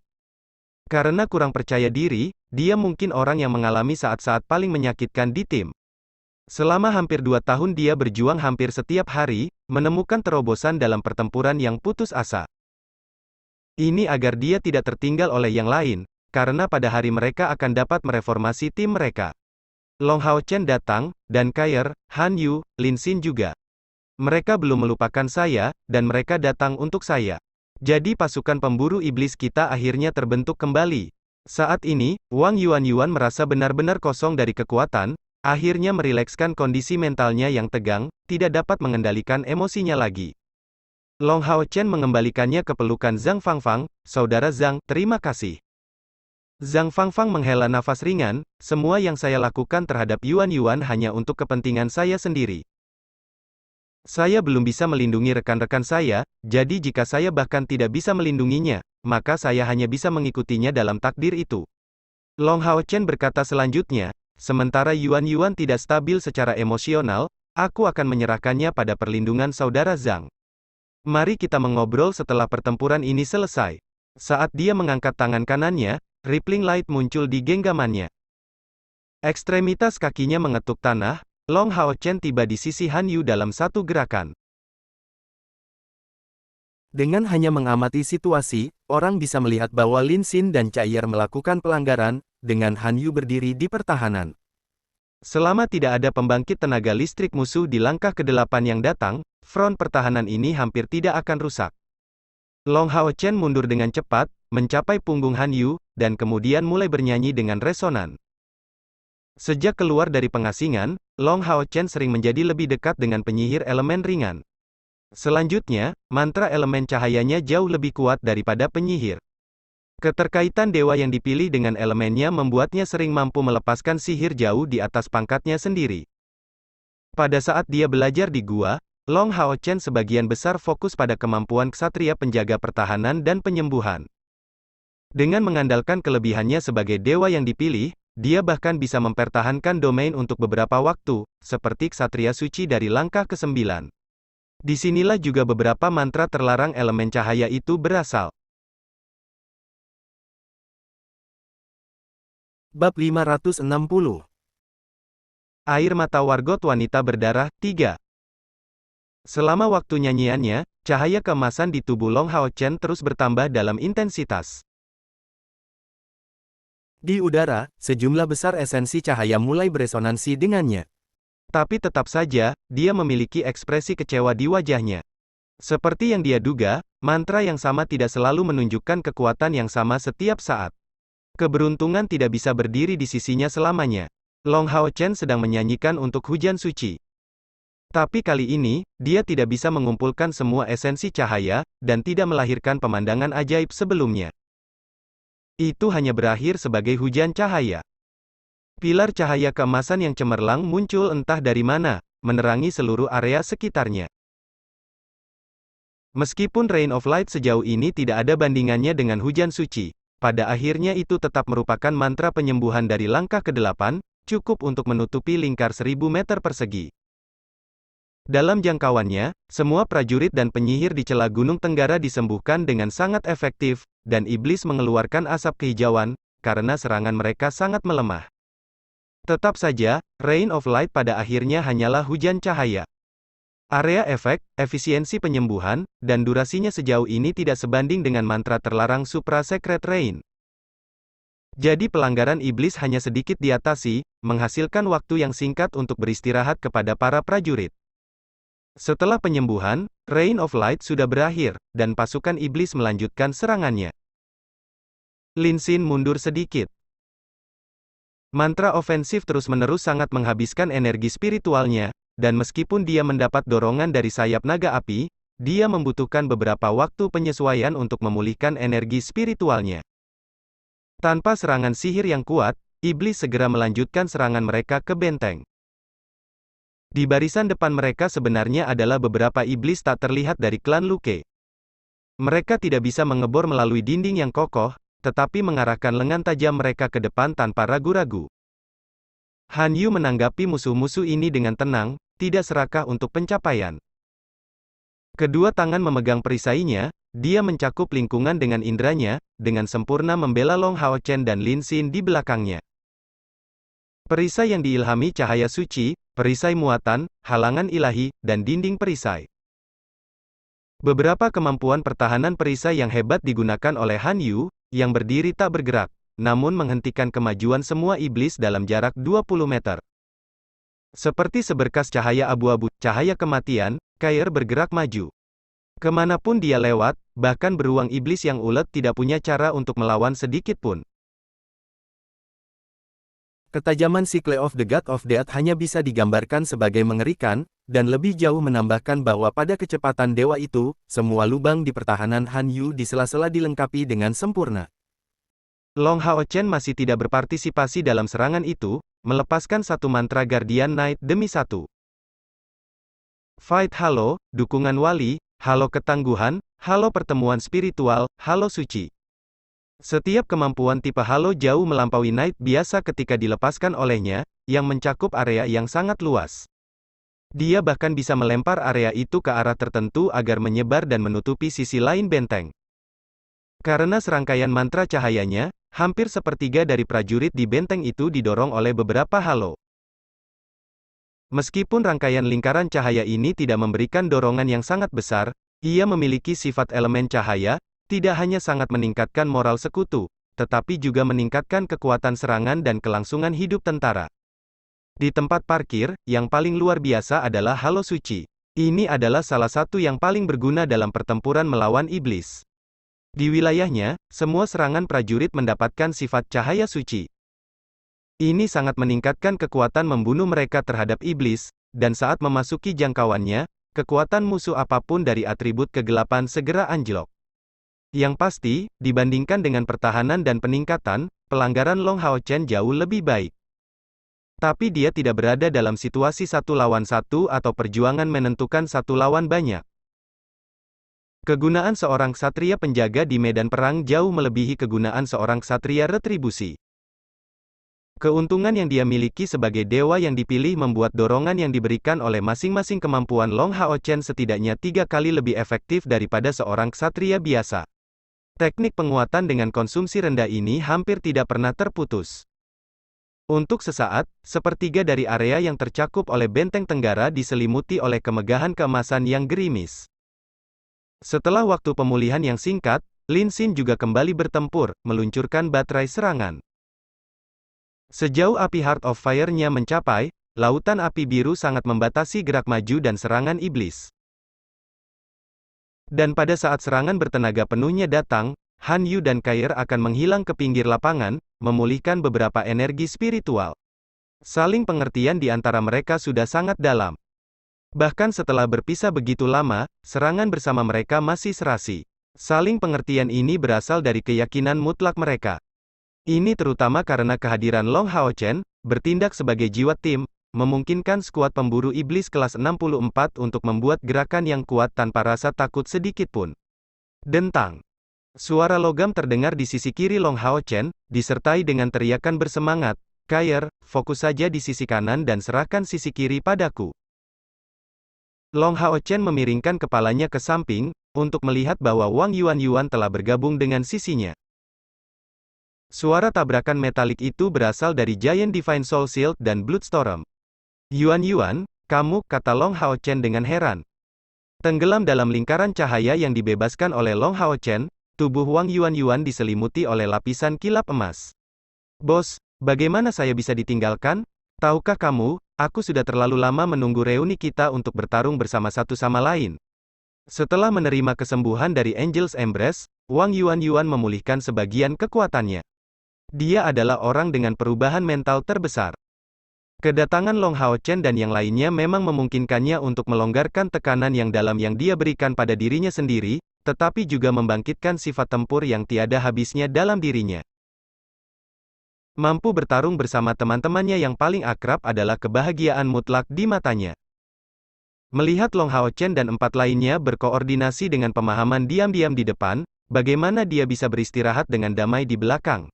Karena kurang percaya diri, dia mungkin orang yang mengalami saat-saat paling menyakitkan di tim. Selama hampir 2 tahun dia berjuang hampir setiap hari, menemukan terobosan dalam pertempuran yang putus asa. Ini agar dia tidak tertinggal oleh yang lain, karena pada hari mereka akan dapat mereformasi tim mereka. Long Hao Chen datang, dan Kair, Han Yu, Lin Xin juga. Mereka belum melupakan saya, dan mereka datang untuk saya. Jadi pasukan pemburu iblis kita akhirnya terbentuk kembali. Saat ini, Wang Yuan merasa benar-benar kosong dari kekuatan, akhirnya merilekskan kondisi mentalnya yang tegang, tidak dapat mengendalikan emosinya lagi. Long Hao Chen mengembalikannya ke pelukan Zhang Fangfang, saudara Zhang, terima kasih. Zhang Fangfang menghela nafas ringan, semua yang saya lakukan terhadap Yuan hanya untuk kepentingan saya sendiri. Saya belum bisa melindungi rekan-rekan saya, jadi jika saya bahkan tidak bisa melindunginya, maka saya hanya bisa mengikutinya dalam takdir itu. Long Hao Chen berkata selanjutnya, sementara Yuan tidak stabil secara emosional, aku akan menyerahkannya pada perlindungan saudara Zhang. Mari kita mengobrol setelah pertempuran ini selesai. Saat dia mengangkat tangan kanannya, rippling light muncul di genggamannya. Ekstremitas kakinya mengetuk tanah, Long Hao Chen tiba di sisi Han Yu dalam satu gerakan. Dengan hanya mengamati situasi, orang bisa melihat bahwa Lin Xin dan Cair melakukan pelanggaran, dengan Han Yu berdiri di pertahanan. Selama tidak ada pembangkit tenaga listrik musuh di langkah ke-8 yang datang, front pertahanan ini hampir tidak akan rusak. Long Hao Chen mundur dengan cepat, mencapai punggung Han Yu, dan kemudian mulai bernyanyi dengan resonan. Sejak keluar dari pengasingan, Long Hao Chen sering menjadi lebih dekat dengan penyihir elemen ringan. Selanjutnya, mantra elemen cahayanya jauh lebih kuat daripada penyihir. Keterkaitan dewa yang dipilih dengan elemennya membuatnya sering mampu melepaskan sihir jauh di atas pangkatnya sendiri. Pada saat dia belajar di gua, Long Hao Chen sebagian besar fokus pada kemampuan ksatria penjaga pertahanan dan penyembuhan. Dengan mengandalkan kelebihannya sebagai dewa yang dipilih, dia bahkan bisa mempertahankan domain untuk beberapa waktu, seperti ksatria suci dari langkah ke-9. Disinilah juga beberapa mantra terlarang elemen cahaya itu berasal. Bab 560. Air mata wargot wanita berdarah, 3. Selama waktu nyanyiannya, cahaya keemasan di tubuh Long Hao Chen terus bertambah dalam intensitas. Di udara, sejumlah besar esensi cahaya mulai beresonansi dengannya. Tapi tetap saja, dia memiliki ekspresi kecewa di wajahnya. Seperti yang dia duga, mantra yang sama tidak selalu menunjukkan kekuatan yang sama setiap saat. Keberuntungan tidak bisa berdiri di sisinya selamanya. Long Hao Chen sedang menyanyikan untuk hujan suci. Tapi kali ini, dia tidak bisa mengumpulkan semua esensi cahaya, dan tidak melahirkan pemandangan ajaib sebelumnya. Itu hanya berakhir sebagai hujan cahaya. Pilar cahaya keemasan yang cemerlang muncul entah dari mana, menerangi seluruh area sekitarnya. Meskipun Rain of Light sejauh ini tidak ada bandingannya dengan hujan suci, pada akhirnya itu tetap merupakan mantra penyembuhan dari langkah ke-8, cukup untuk menutupi lingkar 1000 meter persegi. Dalam jangkauannya, semua prajurit dan penyihir di celah Gunung Tenggara disembuhkan dengan sangat efektif, dan iblis mengeluarkan asap kehijauan, karena serangan mereka sangat melemah. Tetap saja, Rain of Light pada akhirnya hanyalah hujan cahaya. Area efek, efisiensi penyembuhan, dan durasinya sejauh ini tidak sebanding dengan mantra terlarang Supra Secret Rain. Jadi pelanggaran iblis hanya sedikit diatasi, menghasilkan waktu yang singkat untuk beristirahat kepada para prajurit. Setelah penyembuhan, Rain of Light sudah berakhir, dan pasukan iblis melanjutkan serangannya. Lin Xin mundur sedikit. Mantra ofensif terus-menerus sangat menghabiskan energi spiritualnya, dan meskipun dia mendapat dorongan dari sayap naga api, dia membutuhkan beberapa waktu penyesuaian untuk memulihkan energi spiritualnya. Tanpa serangan sihir yang kuat, iblis segera melanjutkan serangan mereka ke benteng. Di barisan depan mereka sebenarnya adalah beberapa iblis tak terlihat dari klan Luke. Mereka tidak bisa mengebor melalui dinding yang kokoh, tetapi mengarahkan lengan tajam mereka ke depan tanpa ragu-ragu. Han Yu menanggapi musuh-musuh ini dengan tenang, tidak serakah untuk pencapaian. Kedua tangan memegang perisainya, dia mencakup lingkungan dengan indranya, dengan sempurna membela Long Hao Chen dan Lin Xin di belakangnya. Perisai yang diilhami cahaya suci, perisai muatan, halangan ilahi, dan dinding perisai. Beberapa kemampuan pertahanan perisai yang hebat digunakan oleh Han Yu, yang berdiri tak bergerak, namun menghentikan kemajuan semua iblis dalam jarak 20 meter. Seperti seberkas cahaya abu-abu, cahaya kematian, Kair bergerak maju. Kemanapun dia lewat, bahkan beruang iblis yang ulet tidak punya cara untuk melawan sedikit pun. Ketajaman Sickle of the God of Death hanya bisa digambarkan sebagai mengerikan, dan lebih jauh menambahkan bahwa pada kecepatan dewa itu, semua lubang di pertahanan Han Yu di sela-sela dilengkapi dengan sempurna. Long Hao Chen masih tidak berpartisipasi dalam serangan itu, melepaskan satu mantra Guardian Knight demi satu. Fight Halo, dukungan wali, halo ketangguhan, halo pertemuan spiritual, halo suci. Setiap kemampuan tipe halo jauh melampaui Knight biasa ketika dilepaskan olehnya, yang mencakup area yang sangat luas. Dia bahkan bisa melempar area itu ke arah tertentu agar menyebar dan menutupi sisi lain benteng. Karena serangkaian mantra cahayanya, hampir sepertiga dari prajurit di benteng itu didorong oleh beberapa halo. Meskipun rangkaian lingkaran cahaya ini tidak memberikan dorongan yang sangat besar, ia memiliki sifat elemen cahaya, tidak hanya sangat meningkatkan moral sekutu, tetapi juga meningkatkan kekuatan serangan dan kelangsungan hidup tentara. Di tempat parkir, yang paling luar biasa adalah halo suci. Ini adalah salah satu yang paling berguna dalam pertempuran melawan iblis. Di wilayahnya, semua serangan prajurit mendapatkan sifat cahaya suci. Ini sangat meningkatkan kekuatan membunuh mereka terhadap iblis, dan saat memasuki jangkauannya, kekuatan musuh apapun dari atribut kegelapan segera anjlok. Yang pasti, dibandingkan dengan pertahanan dan peningkatan, pelanggaran Long Hao Chen jauh lebih baik. Tapi dia tidak berada dalam situasi satu lawan satu atau perjuangan menentukan satu lawan banyak. Kegunaan seorang ksatria penjaga di medan perang jauh melebihi kegunaan seorang ksatria retribusi. Keuntungan yang dia miliki sebagai dewa yang dipilih membuat dorongan yang diberikan oleh masing-masing kemampuan Long Hao Chen setidaknya 3 kali lebih efektif daripada seorang ksatria biasa. Teknik penguatan dengan konsumsi rendah ini hampir tidak pernah terputus. Untuk sesaat, sepertiga dari area yang tercakup oleh benteng tenggara diselimuti oleh kemegahan keemasan yang gerimis. Setelah waktu pemulihan yang singkat, Lin Xin juga kembali bertempur, meluncurkan baterai serangan. Sejauh api Heart of Fire-nya mencapai, lautan api biru sangat membatasi gerak maju dan serangan iblis. Dan pada saat serangan bertenaga penuhnya datang, Han Yu dan Kair akan menghilang ke pinggir lapangan, memulihkan beberapa energi spiritual. Saling pengertian di antara mereka sudah sangat dalam. Bahkan setelah berpisah begitu lama, serangan bersama mereka masih serasi. Saling pengertian ini berasal dari keyakinan mutlak mereka. Ini terutama karena kehadiran Long Hao Chen, bertindak sebagai jiwa tim, memungkinkan skuad pemburu iblis kelas 64 untuk membuat gerakan yang kuat tanpa rasa takut sedikit pun. Dentang. Suara logam terdengar di sisi kiri Long Hao Chen, disertai dengan teriakan bersemangat, "Kair, fokus saja di sisi kanan dan serahkan sisi kiri padaku." Long Hao Chen memiringkan kepalanya ke samping, untuk melihat bahwa Wang Yuan telah bergabung dengan sisinya. Suara tabrakan metalik itu berasal dari Giant Divine Soul Shield dan Bloodstorm. Yuan, kamu, kata Long Hao Chen dengan heran. Tenggelam dalam lingkaran cahaya yang dibebaskan oleh Long Hao Chen, tubuh Wang Yuan diselimuti oleh lapisan kilap emas. Bos, bagaimana saya bisa ditinggalkan? Tahukah kamu, aku sudah terlalu lama menunggu reuni kita untuk bertarung bersama satu sama lain. Setelah menerima kesembuhan dari Angel's Embrace, Wang Yuan memulihkan sebagian kekuatannya. Dia adalah orang dengan perubahan mental terbesar. Kedatangan Long Hao Chen dan yang lainnya memang memungkinkannya untuk melonggarkan tekanan yang dalam yang dia berikan pada dirinya sendiri, tetapi juga membangkitkan sifat tempur yang tiada habisnya dalam dirinya. Mampu bertarung bersama teman-temannya yang paling akrab adalah kebahagiaan mutlak di matanya. Melihat Long Hao Chen dan 4 lainnya berkoordinasi dengan pemahaman diam-diam di depan, bagaimana dia bisa beristirahat dengan damai di belakang.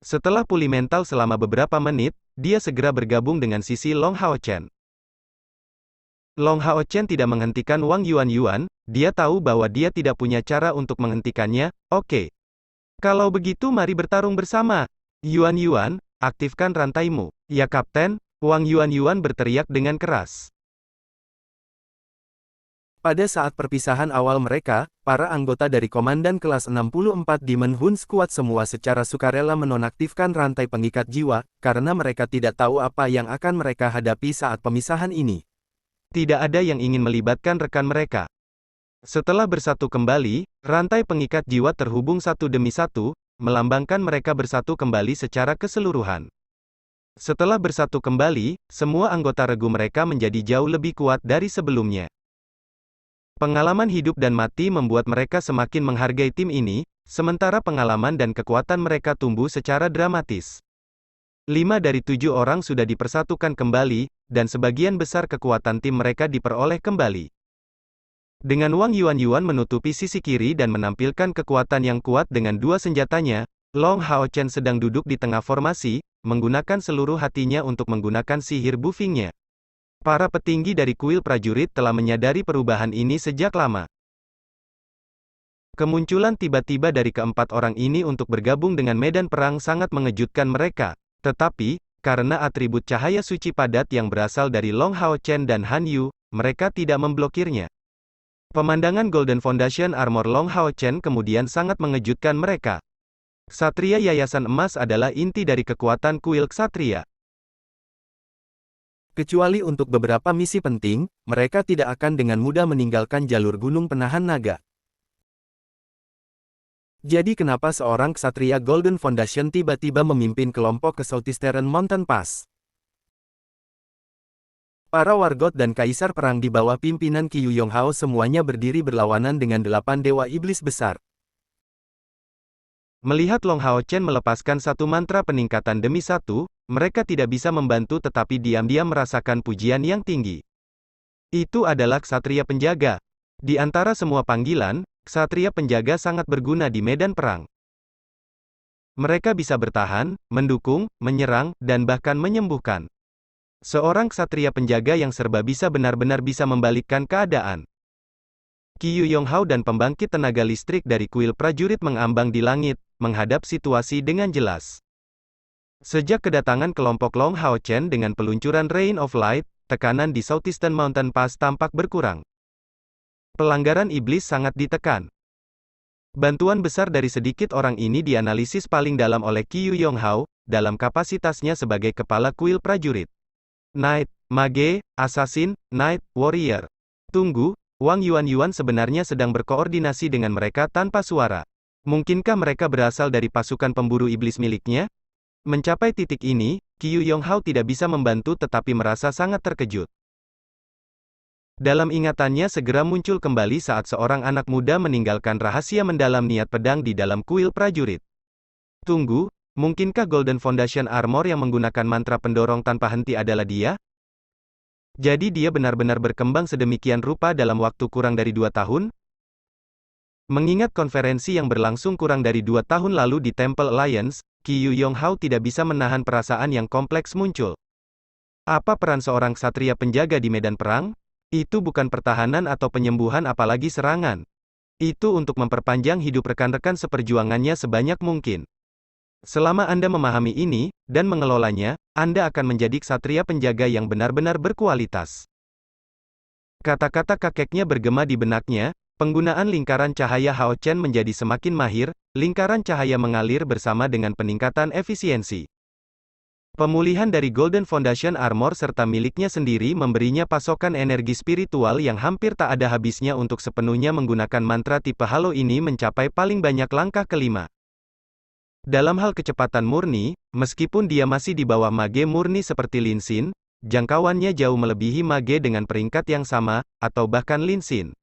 Setelah pulih mental selama beberapa menit, dia segera bergabung dengan sisi Long Hao Chen. Long Hao Chen tidak menghentikan Wang Yuan, dia tahu bahwa dia tidak punya cara untuk menghentikannya. Oke. Kalau begitu mari bertarung bersama. Yuan, aktifkan rantaimu. Ya Kapten, Wang Yuan berteriak dengan keras. Pada saat perpisahan awal mereka, para anggota dari Komandan kelas 64 Demon Hun Squad semua secara sukarela menonaktifkan rantai pengikat jiwa, karena mereka tidak tahu apa yang akan mereka hadapi saat pemisahan ini. Tidak ada yang ingin melibatkan rekan mereka. Setelah bersatu kembali, rantai pengikat jiwa terhubung satu demi satu, melambangkan mereka bersatu kembali secara keseluruhan. Setelah bersatu kembali, semua anggota regu mereka menjadi jauh lebih kuat dari sebelumnya. Pengalaman hidup dan mati membuat mereka semakin menghargai tim ini, sementara pengalaman dan kekuatan mereka tumbuh secara dramatis. 5 dari 7 orang sudah dipersatukan kembali, dan sebagian besar kekuatan tim mereka diperoleh kembali. Dengan Wang Yuan menutupi sisi kiri dan menampilkan kekuatan yang kuat dengan 2 senjatanya, Long Hao Chen sedang duduk di tengah formasi, menggunakan seluruh hatinya untuk menggunakan sihir buffingnya. Para petinggi dari kuil prajurit telah menyadari perubahan ini sejak lama. Kemunculan tiba-tiba dari keempat orang ini untuk bergabung dengan medan perang sangat mengejutkan mereka, tetapi, karena atribut cahaya suci padat yang berasal dari Long Hao Chen dan Han Yu, mereka tidak memblokirnya. Pemandangan Golden Foundation Armor Long Hao Chen kemudian sangat mengejutkan mereka. Ksatria Yayasan Emas adalah inti dari kekuatan kuil Ksatria. Kecuali untuk beberapa misi penting, mereka tidak akan dengan mudah meninggalkan jalur gunung penahan naga. Jadi kenapa seorang ksatria Golden Foundation tiba-tiba memimpin kelompok ke Southeastern Mountain Pass? Para wargot dan kaisar perang di bawah pimpinan Qiyu Yonghao semuanya berdiri berlawanan dengan 8 dewa iblis besar. Melihat Long Hao Chen melepaskan satu mantra peningkatan demi satu, mereka tidak bisa membantu tetapi diam-diam merasakan pujian yang tinggi. Itu adalah ksatria penjaga. Di antara semua panggilan, ksatria penjaga sangat berguna di medan perang. Mereka bisa bertahan, mendukung, menyerang, dan bahkan menyembuhkan. Seorang ksatria penjaga yang serba bisa benar-benar bisa membalikkan keadaan. Qiyu Yonghao dan pembangkit tenaga listrik dari kuil prajurit mengambang di langit, menghadap situasi dengan jelas. Sejak kedatangan kelompok Long Hao Chen dengan peluncuran Rain of Light, tekanan di Southeastern Mountain Pass tampak berkurang. Pelanggaran iblis sangat ditekan. Bantuan besar dari sedikit orang ini dianalisis paling dalam oleh Qiyu Yonghao, dalam kapasitasnya sebagai kepala kuil prajurit. Knight, Mage, Assassin, Knight, Warrior. Tunggu, Wang Yuan sebenarnya sedang berkoordinasi dengan mereka tanpa suara. Mungkinkah mereka berasal dari pasukan pemburu iblis miliknya? Mencapai titik ini, Qiyu Yonghao tidak bisa membantu tetapi merasa sangat terkejut. Dalam ingatannya segera muncul kembali saat seorang anak muda meninggalkan rahasia mendalam niat pedang di dalam kuil prajurit. Tunggu, mungkinkah Golden Foundation Armor yang menggunakan mantra pendorong tanpa henti adalah dia? Jadi dia benar-benar berkembang sedemikian rupa dalam waktu kurang dari 2 tahun? Mengingat konferensi yang berlangsung kurang dari 2 tahun lalu di Temple Alliance, Qiyu Yonghao tidak bisa menahan perasaan yang kompleks muncul. Apa peran seorang ksatria penjaga di medan perang? Itu bukan pertahanan atau penyembuhan apalagi serangan. Itu untuk memperpanjang hidup rekan-rekan seperjuangannya sebanyak mungkin. Selama Anda memahami ini, dan mengelolanya, Anda akan menjadi ksatria penjaga yang benar-benar berkualitas. Kata-kata kakeknya bergema di benaknya, Penggunaan lingkaran cahaya Hao Chen menjadi semakin mahir, lingkaran cahaya mengalir bersama dengan peningkatan efisiensi. Pemulihan dari Golden Foundation Armor serta miliknya sendiri memberinya pasokan energi spiritual yang hampir tak ada habisnya untuk sepenuhnya menggunakan mantra tipe halo ini mencapai paling banyak langkah kelima. Dalam hal kecepatan murni, meskipun dia masih di bawah mage murni seperti Lin Xin, jangkauannya jauh melebihi mage dengan peringkat yang sama, atau bahkan Lin Xin.